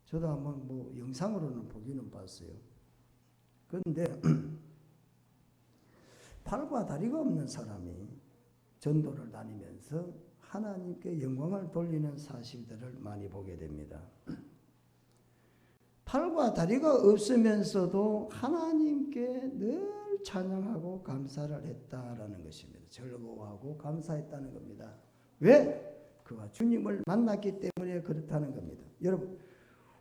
저도 한번 뭐 영상으로는 보기는 봤어요. 그런데 팔과 다리가 없는 사람이 전도를 다니면서 하나님께 영광을 돌리는 사실들을 많이 보게 됩니다. 팔과 다리가 없으면서도 하나님께 늘 찬양하고 감사를 했다라는 것입니다. 즐거워하고 감사했다는 겁니다. 왜? 그가 주님을 만났기 때문에 그렇다는 겁니다. 여러분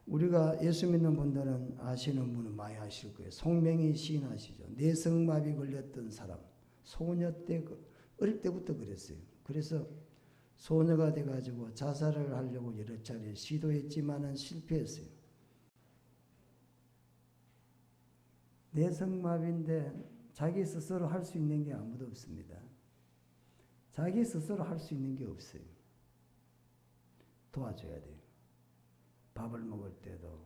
우리가 예수 믿는 분들은 아시는 분은 많이 아실 거예요. 송명희 시인 아시죠? 뇌성마비 걸렸던 사람. 소녀 때 어릴 때부터 그랬어요. 그래서 소녀가 돼가지고 자살을 하려고 여러 차례 시도했지만은 실패했어요. 뇌성마비인데 자기 스스로 할 수 있는 게 아무도 없습니다. 자기 스스로 할 수 있는 게 없어요. 도와줘야 돼요. 밥을 먹을 때도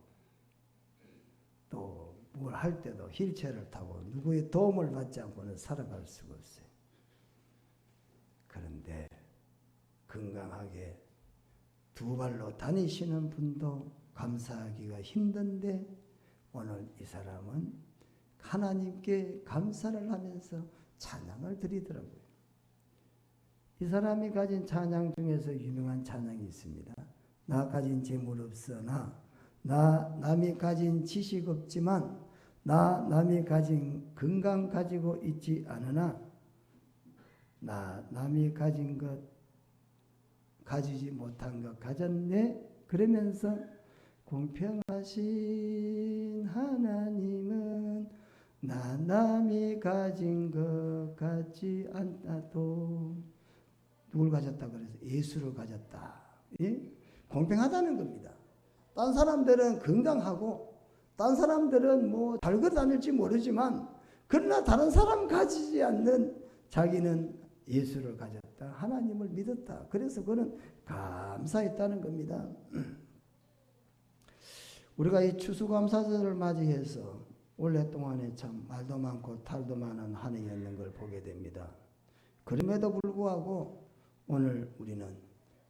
또 뭘 할 때도 휠체어를 타고 누구의 도움을 받지 않고는 살아갈 수가 없어요. 그런데 건강하게 두 발로 다니시는 분도 감사하기가 힘든데 오늘 이 사람은 하나님께 감사를 하면서 찬양을 드리더라고요. 이 사람이 가진 찬양 중에서 유명한 찬양이 있습니다. 나 가진 재물 없으나 나 남이 가진 지식 없지만 나 남이 가진 건강 가지고 있지 않으나 나 남이 가진 것 가지지 못한 것 가졌네. 그러면서 공평하신 하나님은 나 남이 가진 것 같지 않아도 누굴 가졌다 그래서 예수를 가졌다. 예? 공평하다는 겁니다. 딴 사람들은 건강하고 딴 사람들은 뭐 잘 걸어 다닐지 모르지만 그러나 다른 사람 가지지 않는 자기는 예수를 가졌다. 하나님을 믿었다. 그래서 그는 감사했다는 겁니다. 우리가 이 추수감사절을 맞이해서 올해 동안에 참 말도 많고 탈도 많은 한 해였는 걸 보게 됩니다. 그럼에도 불구하고 오늘 우리는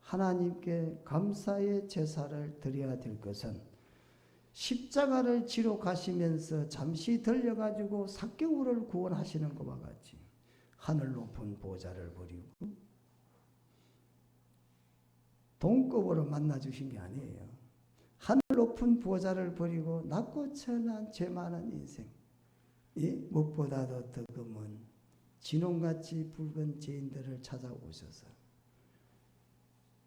하나님께 감사의 제사를 드려야 될 것은 십자가를 지러 가시면서 잠시 들려가지고 삭개오를 구원하시는 것과 같이 하늘 높은 보좌를 버리고 동급으로 만나주신 게 아니에요. 하늘 높은 보좌를 버리고 낮고 천한 죄 많은 인생, 무엇보다도 더 금은 진홍같이 붉은 죄인들을 찾아오셔서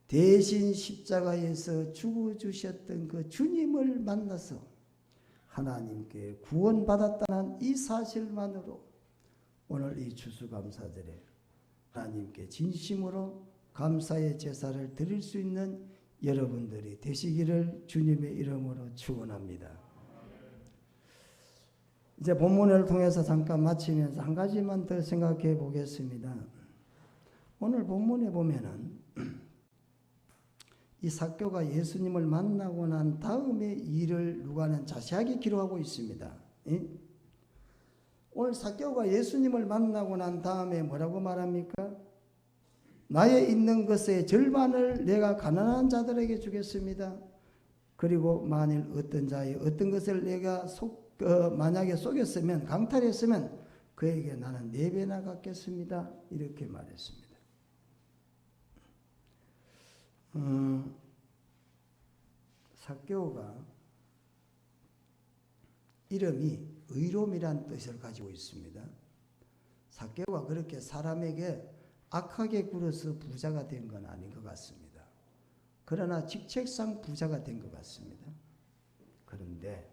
대신 십자가에서 죽어주셨던 그 주님을 만나서 하나님께 구원받았다는 이 사실만으로 오늘 이 추수감사절에 하나님께 진심으로 감사의 제사를 드릴 수 있는 여러분들이 되시기를 주님의 이름으로 축원합니다. 이제 본문을 통해서 잠깐 마치면서 한 가지만 더 생각해 보겠습니다. 오늘 본문에 보면은 이 삭개오가 예수님을 만나고 난 다음에 일을 누가는 자세하게 기록하고 있습니다. 오늘 삭개오가 예수님을 만나고 난 다음에 뭐라고 말합니까? 나의 있는 것의 절반을 내가 가난한 자들에게 주겠습니다. 그리고 만일 어떤 자의 어떤 것을 내가 만약에 속였으면 강탈했으면 그에게 나는 4배나 갚겠습니다. 이렇게 말했습니다. 삭개오가 이름이 의로움이란 뜻을 가지고 있습니다. 삭개오가 그렇게 사람에게 악하게 굴어서 부자가 된 건 아닌 것 같습니다. 그러나 직책상 부자가 된 것 같습니다. 그런데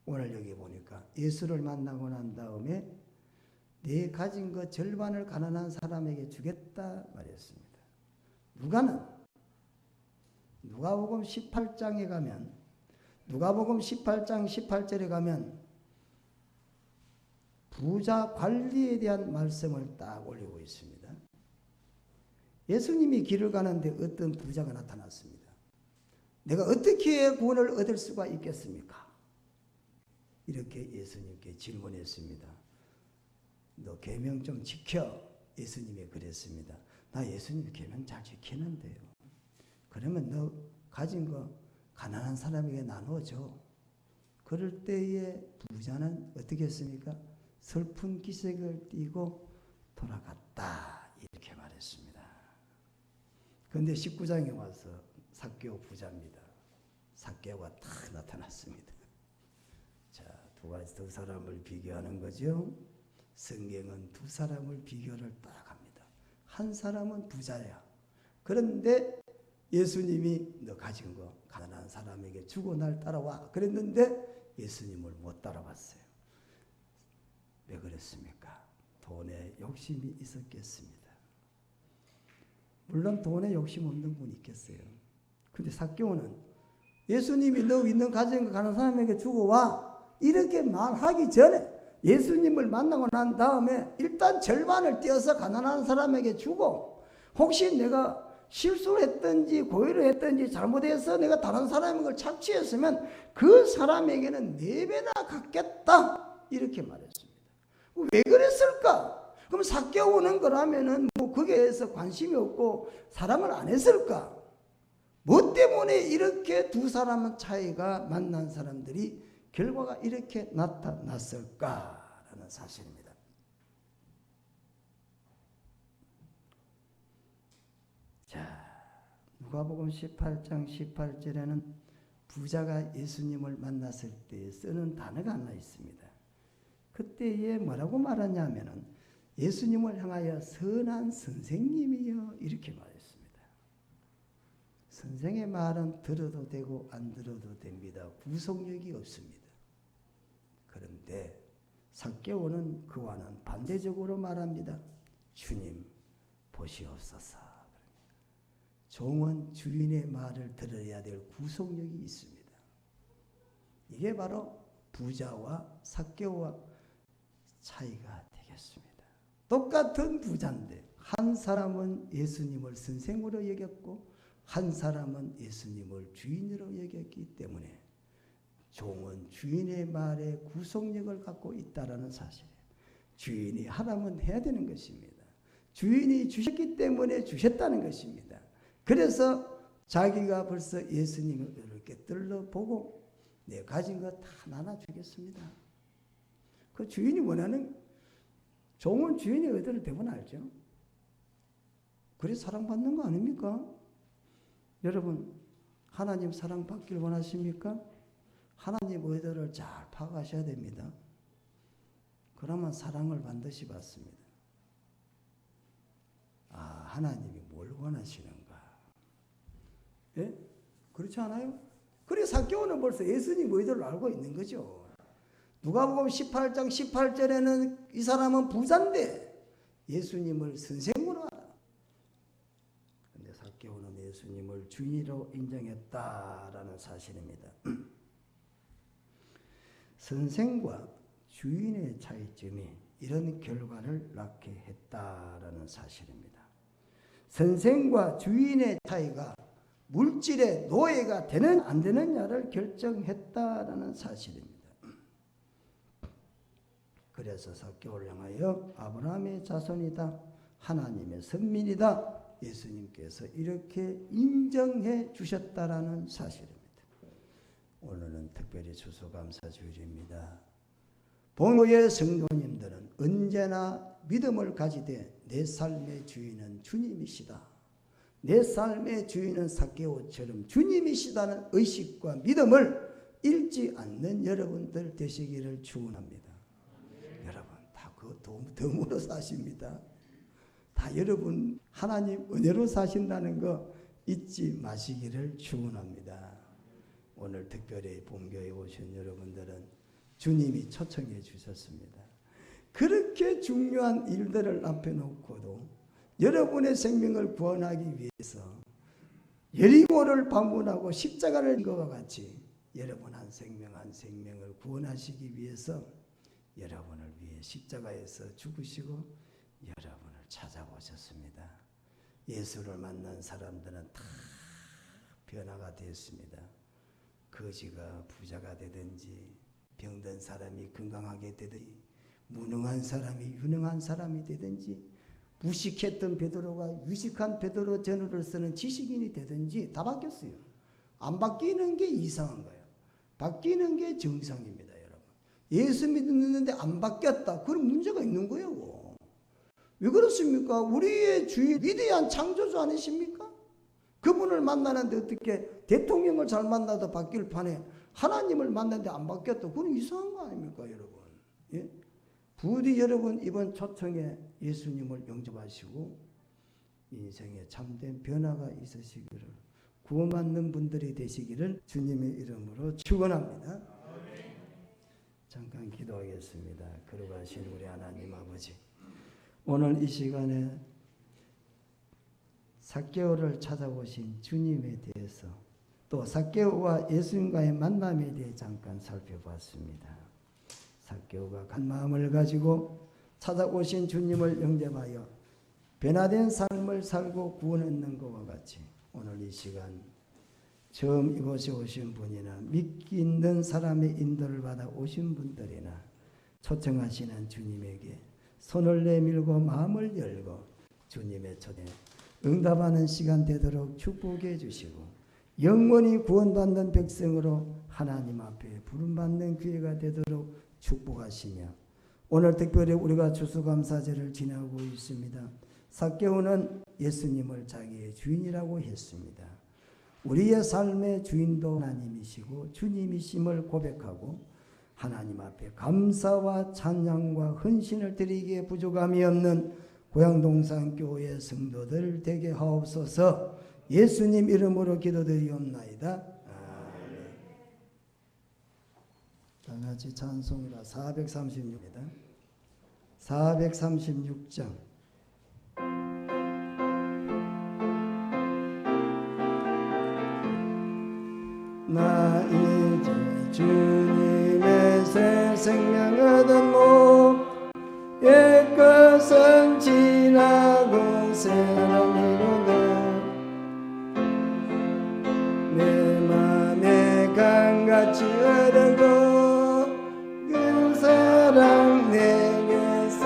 오늘 여기 보니까 예수를 만나고 난 다음에 내 가진 것 절반을 가난한 사람에게 주겠다 말했습니다. 누가복음 18장에 가면 누가복음 18장 18절에 가면 부자 관리에 대한 말씀을 딱 올리고 있습니다. 예수님이 길을 가는데 어떤 부자가 나타났습니다. 내가 어떻게 구원을 얻을 수가 있겠습니까? 이렇게 예수님께 질문했습니다. 너 계명 좀 지켜. 예수님이 그랬습니다. 나 예수님 계명 잘 지키는데요. 그러면 너 가진 거 가난한 사람에게 나눠줘. 그럴 때에 부자는 어떻게 했습니까? 슬픈 기색을 띠고 돌아갔다. 이렇게 말했습니다. 그런데 19장에 와서 삭개오 부자입니다. 삭개오가 딱 나타났습니다. 자, 두 사람을 비교하는 거죠. 성경은 두 사람을 비교를 딱 합니다. 한 사람은 부자야. 그런데 예수님이 너 가진 거 가난한 사람에게 주고 날 따라와 그랬는데 예수님을 못 따라왔어요. 왜 그랬습니까? 돈에 욕심이 있었겠습니다. 물론 돈에 욕심 없는 분이 있겠어요. 근데 삭개오는 예수님이 너 있는 가진 거 가난한 사람에게 주고 와 이렇게 말하기 전에 예수님을 만나고 난 다음에 일단 절반을 떼어서 가난한 사람에게 주고 혹시 내가 실수를 했든지 고의를 했든지 잘못해서 내가 다른 사람의 걸 착취했으면 그 사람에게는 4배나 갚겠다 이렇게 말했습니다. 왜 그랬을까? 그럼 삭개오는 거라면은 뭐 거기에 대해서 관심이 없고 사랑을 안 했을까? 뭐 때문에 이렇게 두 사람 차이가 만난 사람들이 결과가 이렇게 나타났을까라는 사실입니다. 자, 누가복음 18장 18절에는 부자가 예수님을 만났을 때 쓰는 단어가 하나 있습니다. 그때에 뭐라고 말하냐면은 예수님을 향하여 선한 선생님이여 이렇게 말했습니다. 선생의 말은 들어도 되고 안 들어도 됩니다. 구속력이 없습니다. 그런데 삭개오는 그와는 반대적으로 말합니다. 주님 보시옵소서. 종은 주인의 말을 들어야 될 구속력이 있습니다. 이게 바로 부자와 삭개오와 차이가 되겠습니다. 똑같은 부자인데 한 사람은 예수님을 선생으로 여겼고 한 사람은 예수님을 주인으로 여겼기 때문에 종은 주인의 말에 구속력을 갖고 있다라는 사실이에요. 주인이 하라면 해야 되는 것입니다. 주인이 주셨기 때문에 주셨다는 것입니다. 그래서 자기가 벌써 예수님을 이렇게 들러보고 내 가진 거 다 나눠주겠습니다. 그 주인이 원하는, 종은 주인의 의도를 대부분 알죠. 그래서 사랑받는 거 아닙니까? 여러분 하나님 사랑받길 원하십니까? 하나님 의도를 잘 파악하셔야 됩니다. 그러면 사랑을 반드시 받습니다. 아, 하나님이 뭘 원하시는가? 예? 그렇지 않아요? 그래 삭개오는 벌써 예수님 의도를 알고 있는 거죠. 누가복음 18장 18절에는 이 사람은 부자인데 예수님을 선생으로 알아. 그런데 삭개오는 예수님을 주인으로 인정했다라는 사실입니다. 선생과 주인의 차이점이 이런 결과를 낳게 했다라는 사실입니다. 선생과 주인의 차이가 물질의 노예가 되는 안 되느냐를 결정했다라는 사실입니다. 그래서 삭개오를 향하여 아브라함의 자손이다, 하나님의 선민이다, 예수님께서 이렇게 인정해 주셨다라는 사실입니다. 오늘은 특별히 추수감사주일입니다. 본교의 성도님들은 언제나 믿음을 가지되 내 삶의 주인은 주님이시다, 내 삶의 주인은 삭개오처럼 주님이시다는 의식과 믿음을 잃지 않는 여러분들 되시기를 축원합니다. 여러분 다 그 덤으로 사십니다. 다 여러분 하나님 은혜로 사신다는 거 잊지 마시기를 축원합니다. 오늘 특별히 본교에 오신 여러분들은 주님이 초청해 주셨습니다. 그렇게 중요한 일들을 앞에 놓고도 여러분의 생명을 구원하기 위해서 여리고를 방문하고 십자가를 진 것과 같이 여러분 한 생명 한 생명을 구원하시기 위해서 여러분을 위해 십자가에서 죽으시고 여러분을 찾아오셨습니다. 예수를 만난 사람들은 다 변화가 되었습니다. 거지가 부자가 되든지 병든 사람이 건강하게 되든지 무능한 사람이 유능한 사람이 되든지 무식했던 베드로가 유식한 베드로 전우를 쓰는 지식인이 되든지 다 바뀌었어요. 안 바뀌는 게 이상한 거예요. 바뀌는 게 정상입니다, 여러분. 예수 믿는데 안 바뀌었다. 그런 문제가 있는 거예요. 왜 그렇습니까? 우리의 주인 위대한 창조주 아니십니까? 그분을 만나는데 어떻게 대통령을 잘 만나도 바뀔 판에 하나님을 만났는데 안 바뀌었다. 그건 이상한 거 아닙니까, 여러분? 예? 부디 여러분 이번 초청에 예수님을 영접하시고 인생에 참된 변화가 있으시기를, 구원받는 분들이 되시기를 주님의 이름으로 축원합니다. 잠깐 기도하겠습니다. 거룩하신 우리 하나님 아버지, 오늘 이 시간에 삭개오를 찾아오신 주님에 대해서 또 삭개오와 예수님과의 만남에 대해 잠깐 살펴봤습니다. 삭개오가 간 마음을 가지고 찾아오신 주님을 영접하여 변화된 삶을 살고 구원 얻는 것과 같이 오늘 이 시간 처음 이곳에 오신 분이나 믿기 있는 사람의 인도를 받아 오신 분들이나 초청하시는 주님에게 손을 내밀고 마음을 열고 주님의 초대에 응답하는 시간 되도록 축복해 주시고 영원히 구원받는 백성으로 하나님 앞에 부름받는 기회가 되도록 축복하시며, 오늘 특별히 우리가 추수감사제를 지나고 있습니다. 삭개오는 예수님을 자기의 주인이라고 했습니다. 우리의 삶의 주인도 하나님이시고 주님이심을 고백하고 하나님 앞에 감사와 찬양과 헌신을 드리기에 부족함이 없는 고양동산교회 성도들 되게 하옵소서. 예수님 이름으로 기도드리옵나이다. 아멘. 다 같이 찬송가 436입니다. 436장. 나 이제 주님의 새 생명 얻었노. 옛것은 지나고 새로운 이로다. 내 맘에 강같이 흐르고 그 사랑 내게서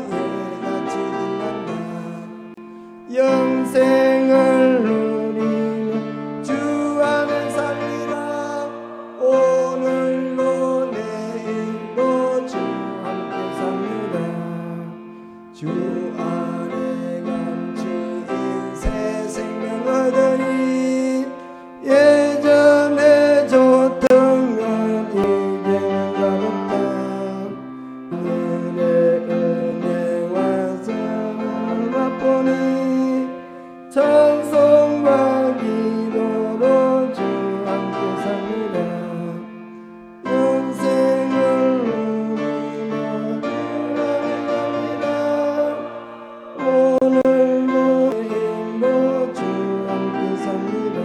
예같이 빛난다. 영생을 누리며 주 안에 살리라. 오늘도 내일도 주 함께 삽니다. 주 안에 감추인 새 생명 얻으니 예전에 줬던 건 이제는 가볍다. 그의 은혜와 선을 맛보니 찬송과 기도로 주 함께 삽니다. 영생을 누리며 주 안에 갑니다. 오늘도 내일도 주 함께 삽니다.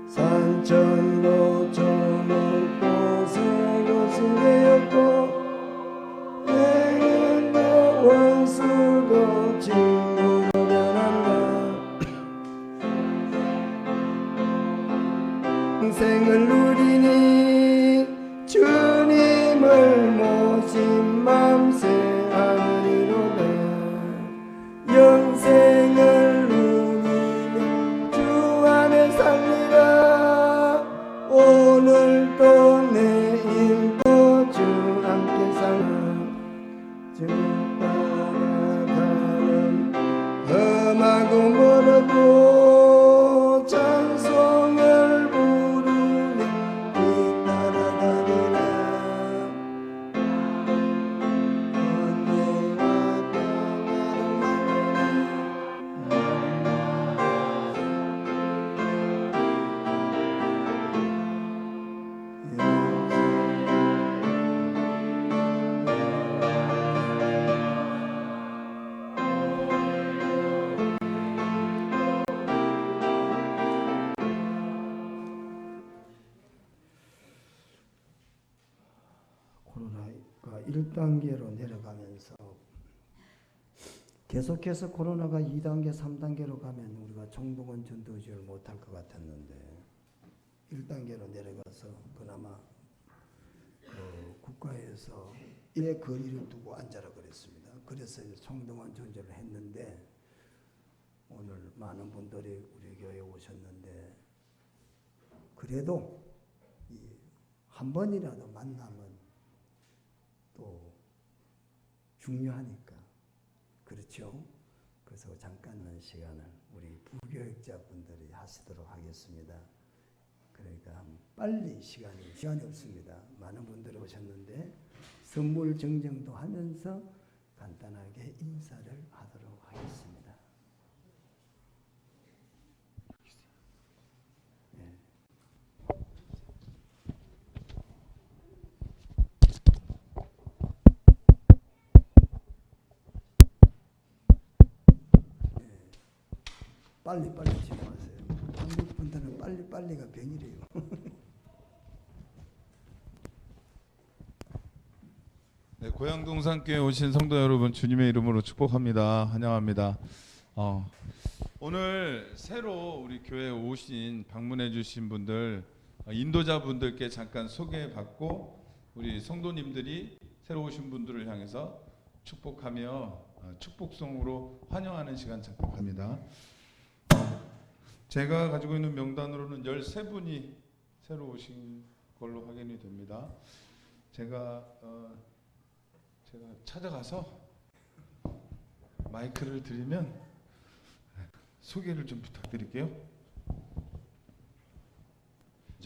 산천도 저 높고 새 곳이 되었고 행운도 원수도 친구로 변한다. 영생을 누리니 주님을 모신 맘새 하늘이로다. 영생을 누리며 주 안에 살리라. 오늘도 내일도 주 함께 살라. 주 따라가는 험하고 멀어도 찬송을 부르며 뒤따라가리라. 언제나 코로나가 1단계로 내려가면서 계속해서 코로나가 2단계, 3단계로 가면 우리가 총동원 전도주를 못할 것 같았는데 1단계로 내려가서 그나마 그 국가에서 1의 거리를 두고 앉아라 그랬습니다. 그래서 총동원 전도를 했는데 오늘 많은 분들이 우리 교회에 오셨는데 그래도 한 번이라도 만나면 또 중요하니까 그렇죠. 그래서 잠깐만 시간을 우리 부교육자분들이 하시도록 하겠습니다. 그러니까 빨리 시간이 없습니다. 많은 분들이 오셨는데 선물 증정도 하면서 간단하게 인사를 하도록 하겠습니다. 빨리 진행하세요. 한국 분들은 빨리가 병이래요. 네, 고양동산교회 오신 성도 여러분 주님의 이름으로 축복합니다. 환영합니다. 오늘 새로 우리 교회에 오신 방문해 주신 분들 인도자분들께 잠깐 소개받고 우리 성도님들이 새로 오신 분들을 향해서 축복하며 축복송으로 환영하는 시간 잠깐 갑니다. 제가 가지고 있는 명단으로는 13분이 새로 오신 걸로 확인이 됩니다. 제가 찾아가서 마이크를 드리면 소개를 좀 부탁드릴게요.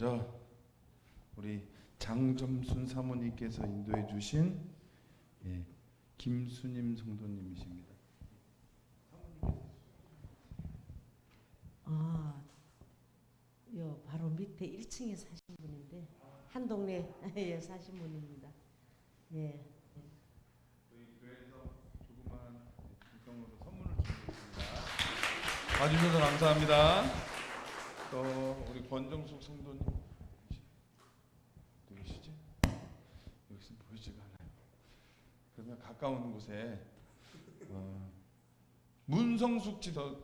먼저 우리 장점순 사모님께서 인도해 주신 김수님 성도님이십니다. 요 바로 밑에 1층에 사신 분인데 한 동네 예, 사신 분입니다. 예. 저희 교회에서 조그만 중성으로 선물을 드리겠습니다. 와주셔서 감사합니다. 또 우리 권정숙 성도님 어디 계시지? 여기서 보이지가 않아요. 그러면 가까운 곳에 문성숙 지서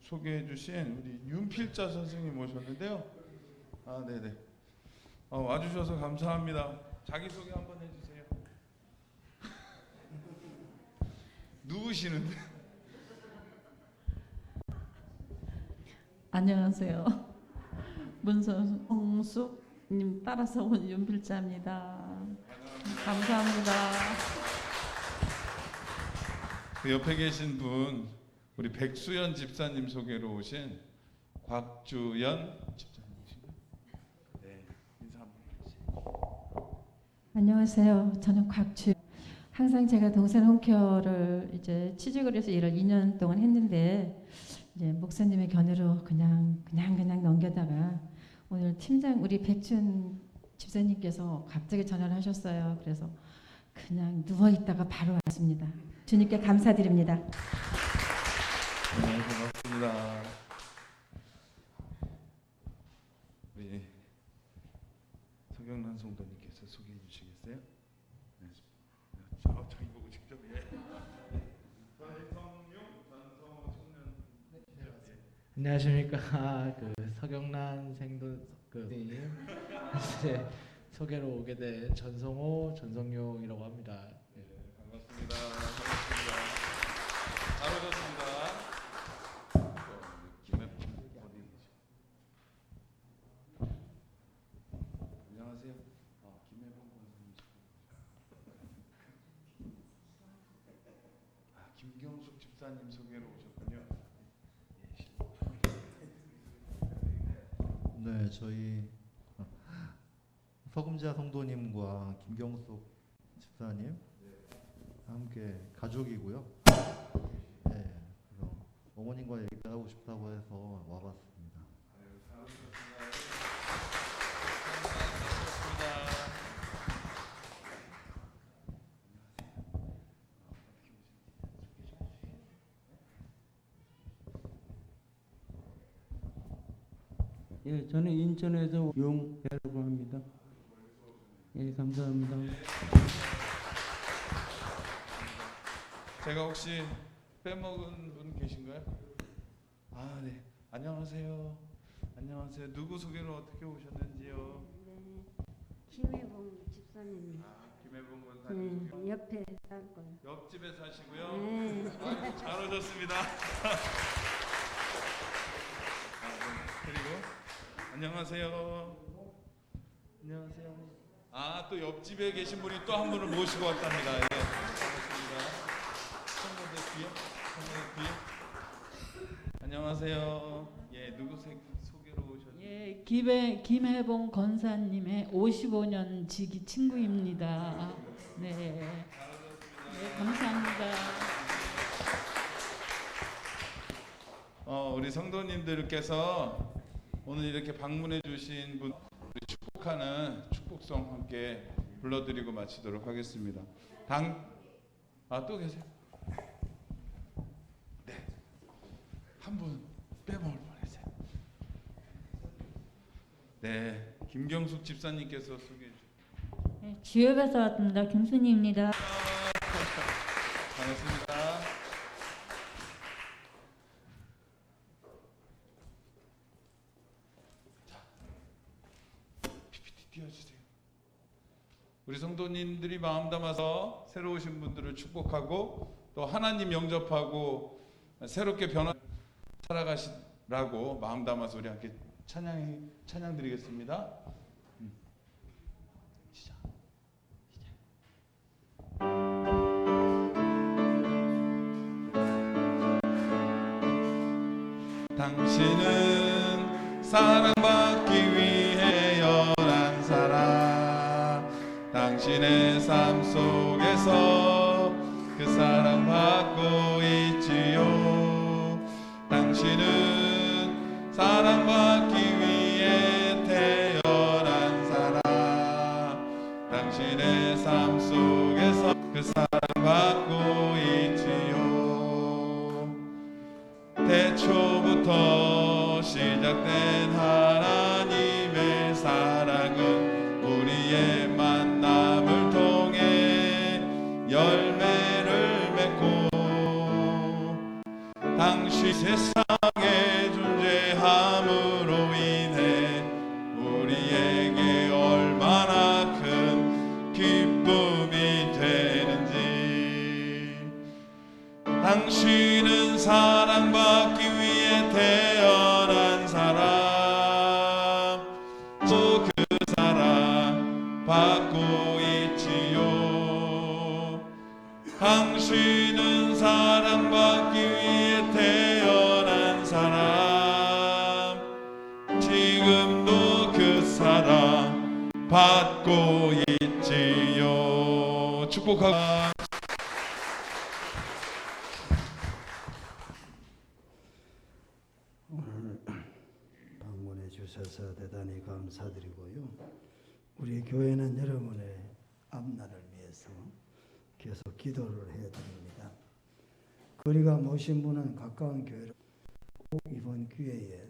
소개해 주신 우리 윤필자 선생님 오셨는데요. 네네. 와주셔서 감사합니다. 자기소개 한번 해주세요. 누구시는데? 안녕하세요. 문성숙님 따라서 온 윤필자입니다. 감사합니다. 그 옆에 계신 분 우리 백수연 집사님 소개로 오신 곽주연 집사님이신가요? 네, 인사 한번 해주세요. 안녕하세요. 저는 곽주. 항상 제가 동생 홈케어를 이제 취직을 해서 일을 2년 동안 했는데 이제 목사님의 견해로 그냥 넘겨다가 오늘 팀장 우리 백준 집사님께서 갑자기 전화를 하셨어요. 그래서 그냥 누워 있다가 바로 왔습니다. 주님께 감사드립니다. 네, 고맙습니다. 우리 서경란 성도님께서 소개해 주시겠어요? 네. 저희 보고 직접 전성용 전성호 청년. 안녕하십니까. 그 서경란 생도 님 이제 소개로 오게 된 전성용이라고 합니다. 네, 반갑습니다. 잘 오셨습니다. 안녕하세요. 김혜범 권사님. 김경숙 집사님 소개로 오셨군요. 네, 저희 서금자 성도님과 김경숙 집사님 함께 가족이고요. 네, 그래서 어머님과 얘기하고 싶다고 해서 와봤습니다. 예, 저는 인천에서 용배라고 합니다. 예, 감사합니다. 제가 혹시 빼먹은 분 계신가요? 네. 안녕하세요. 안녕하세요. 누구 소개로 어떻게 오셨는지요? 네, 김혜봉 집사님. 김혜봉 권사님 소개. 옆에 살고요. 옆집에 사시고요. 네. 잘 오셨습니다. 그리고 안녕하세요. 안녕하세요. 또 옆집에 계신 분이 또 한 분을 모시고 왔답니다. 예. 반갑습니다. 성모대 뒤에, 안녕하세요. 예, 누구 소개로 오셨나요? 예, 김혜봉 권사님의 55년 지기 친구입니다. 네. 네, 감사합니다. 우리 성도님들께서 오늘 이렇게 방문해 주신 분 우리 축복하는 축복송 함께 불러드리고 마치도록 하겠습니다. 또 계세요? 네. 한 분 빼먹을 뻔했어요. 네, 김경숙 집사님께서 소개해 주세요. 네, 지역에서 왔습니다. 김순희입니다. 반갑습니다. PPT 띄워주세요. 우리 성도님들이 마음 담아서 새로 오신 분들을 축복하고 또 하나님 영접하고 새롭게 살아가시라고 마음 담아서 우리 함께 찬양 드리겠습니다. 시작. 당신은 사랑받기 위해 당신의 삶 속에서 그 사랑 받고 있지요. 당신은 사랑받기 위해 태어난 사람. 당신의 삶 속에서 그 사랑받고 있지요. 태초부터 시작된 하나님의 사랑은 우리의 만남을 통해 열매를 맺고 당시 세상에 존재함으로 인해 우리에게 얼마나 큰 기쁨이 되는지. 당신은 사랑받기 위해 태어난 사람, 또 그 사랑 받고 있지요. 당신은 사랑받기 위해 태어난 사람, 지금도 그 사랑 받고 있지요. 축복하고 오늘 방문해 주셔서 대단히 감사드리고요. 우리 교회는 여러분의 앞날을 위해서 계속 기도를 해드립니다. 거리가 모신 분은 가까운 교회로 꼭 이번 기회에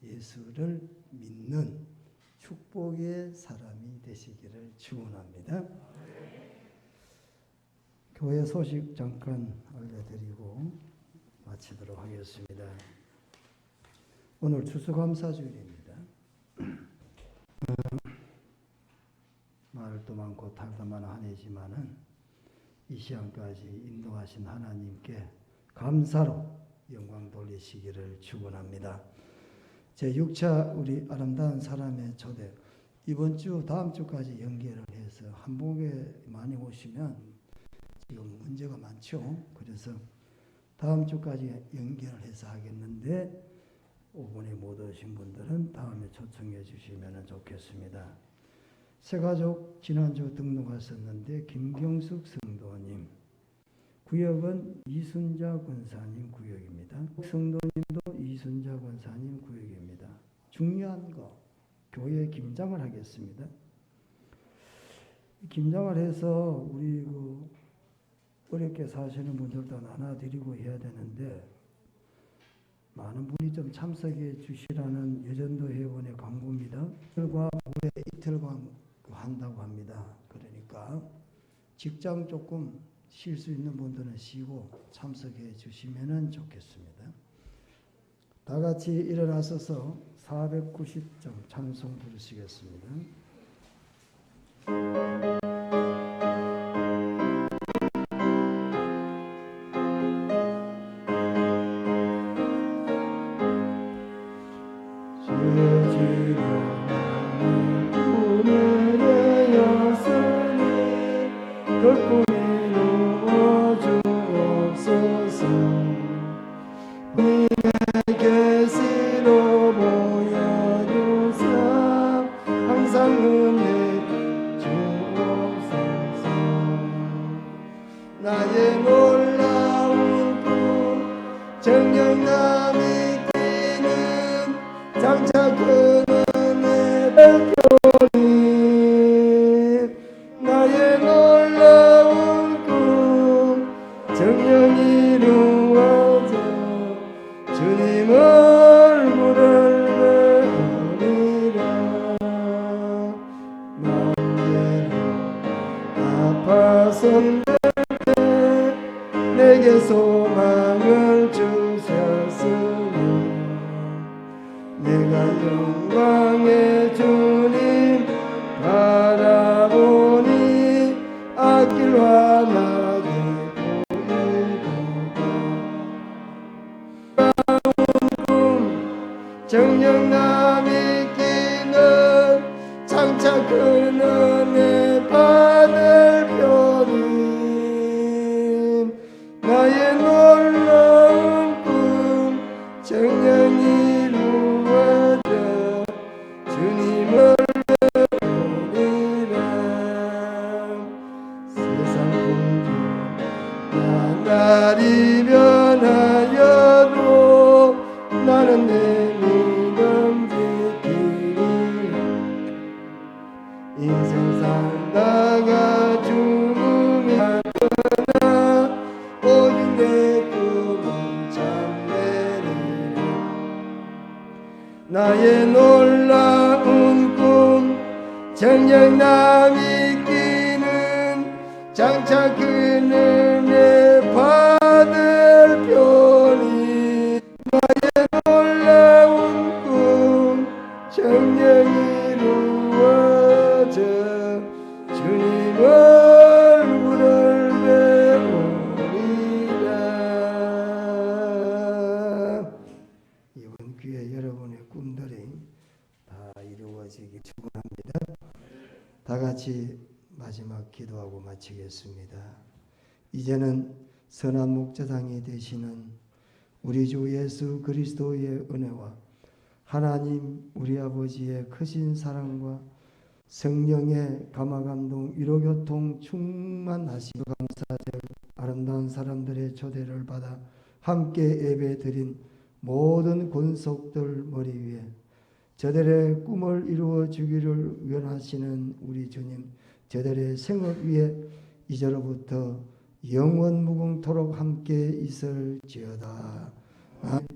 예수를 믿는 축복의 사람이 되시기를 축원합니다. 교회 소식 잠깐 알려드리고 마치도록 하겠습니다. 오늘 추수감사주일입니다. 말도 많고 탈도 많은 한 해지만은 이 시간까지 인도하신 하나님께 감사로 영광 돌리시기를 축원합니다. 제6차 우리 아름다운 사람의 초대, 이번 주 다음 주까지 연계를 해서 한복에 많이 오시면 지금 문제가 많죠. 그래서 다음 주까지 연계를 해서 하겠는데 5분에 못 오신 분들은 다음에 초청해 주시면 좋겠습니다. 새가족 지난주 등록하셨는데 김경숙 성도님, 구역은 이순자 권사님 구역입니다. 성도님도 이순자 권사님 구역입니다. 중요한 거, 교회 김장을 하겠습니다. 김장을 해서 우리 어렵게 사시는 분들도 나눠드리고 해야 되는데 많은 분이 좀 참석해 주시라는 여전도 회원의 광고입니다. 이틀과 모레 이틀과 한다고 합니다. 그러니까 직장 조금 쉴 수 있는 분들은 쉬고 참석해 주시면 좋겠습니다. 다 같이 일어나서서 490점 찬송 부르시겠습니다. 나의 놀라운 꿈 정령남이 뛰는 장차 그 은혜 별표님, 나의 놀라운 꿈 정령 이루어져 주님 얼굴을 보리라. 마음대로 아파서 내게 소망을 주셨으니 내가 영광의 주님 바라보니 앞길 환하게 보이도다. 꿈 정령남이 끼는 장차 큰 은혜 받을 편이 나의 놀라운 꿈 정녕 이루어져 주님을 보리라. 나의 놀라운 꿈 정녕 남이 끼는 장차 그늘에 받을 편이 나의 놀라운 꿈 정녕 이루어져 주님 얼굴을 배우리라. 이번 기회에 여러분의 꿈들이 다 이루어지기 축원합니다. 다 같이 마지막 기도하고 마치겠습니다. 이제는 선한 목자장이 되시는 우리 주 예수 그리스도의 은혜와 하나님 우리 아버지의 크신 사랑과 성령의 감화감동 위로교통 충만하시고 감사될 아름다운 사람들의 초대를 받아 함께 예배드린 모든 권속들 머리 위에 저들의 꿈을 이루어 주기를 원하시는 우리 주님, 저들의 생업 위에 이제로부터 영원 무궁토록 함께 있을지어다. 아멘.